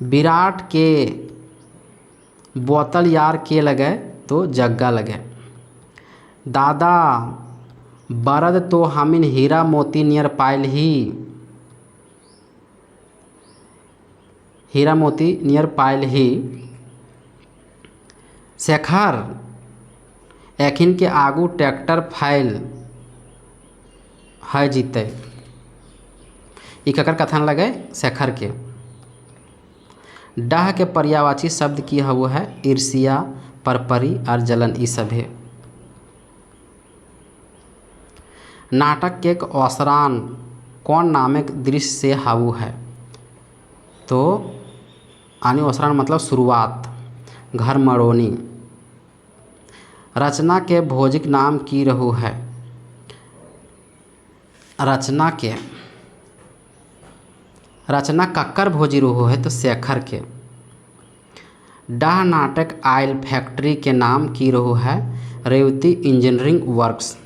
विराट के बोतल यार के लगे? तो जग्गा लगे। दादा बरद तो हमिन हीरा मोती नियर पायल ही, हीरा मोती नियर पायल ही। शेखर एखिन के आगू ट्रैक्टर फैल है जीते। ई ककर कथन लगे? शेखर के। डाह के पर्यायवाची शब्द की है वो है ईर्ष्या, परपरी और जलन, ई सब है। नाटक के एक अवसरान कौन नामक दृश्य से हाउ है? तो आनी अवसरान मतलब शुरुआत, घर मड़ोनी। रचना के भोजिक नाम की रहू है? रचना कक्कर भोजी रहू है? तो शेखर के। डाह नाटक आयल फैक्ट्री के नाम की रहू है? Revati engineering works.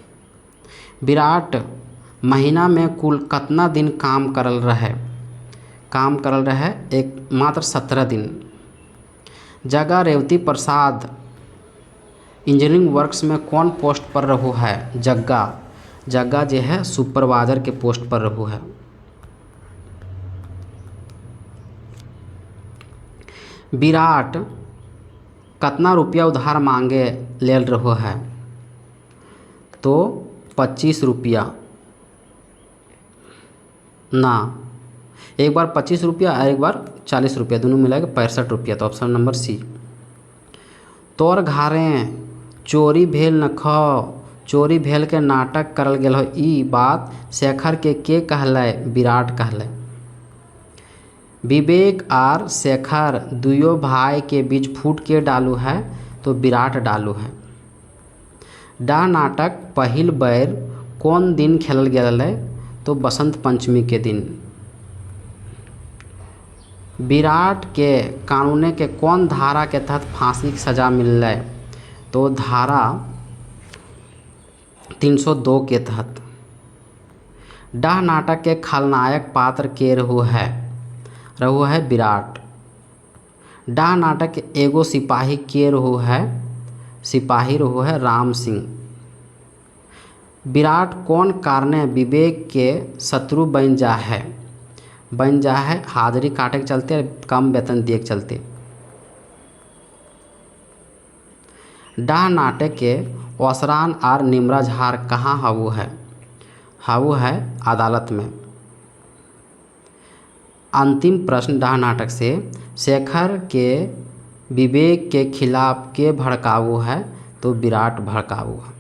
विराट महीना में कुल कितना दिन काम करल रहे? एक मात्र 17 दिन। जगह रेवती प्रसाद इंजीनियरिंग वर्क्स में कौन पोस्ट पर रहू है? जग्गा जो है सुपरवाइजर के पोस्ट पर रहू है। विराट कितना रुपया उधार मांगे लेल रहो है? तो 25 रुपया ना, एक बार 25 रुपया और एक बार 40 रुपया, दोनों मिला के 65 रुपया। तो ऑप्शन नंबर सी। तोर घारे चोरी भेल न खो, चोरी भेल के नाटक करल गेल हो, ई बात शेखर के कहले? विराट कहले। विवेक और शेखर दुयो भाई के बीच फूट के डालू है? तो विराट डालू है। डाह नाटक पहिल बेर कौन दिन खेलल गेल है? तो बसंत पंचमी के दिन। विराट के कानून के कौन धारा के तहत फांसी की सजा मिलल? तो धारा 302 के तहत। डाह नाटक के खलनायक पात्र के रहू है? विराट। डाह नाटक के एगो सिपाही के रहू है? सिपाही रहू है राम सिंह। विराट कौन कारणे विवेक के शत्रु बन जा है? हाजिरी काटे के चलते, कम वेतन दिए के चलते। डाह नाटक के अवसरान और निमराजहार कहाँ हाउ है? हाउ है अदालत में। अंतिम प्रश्न डाह नाटक से शेखर के विवेक के खिलाफ के भड़काऊ है? तो विराट भड़काऊ है।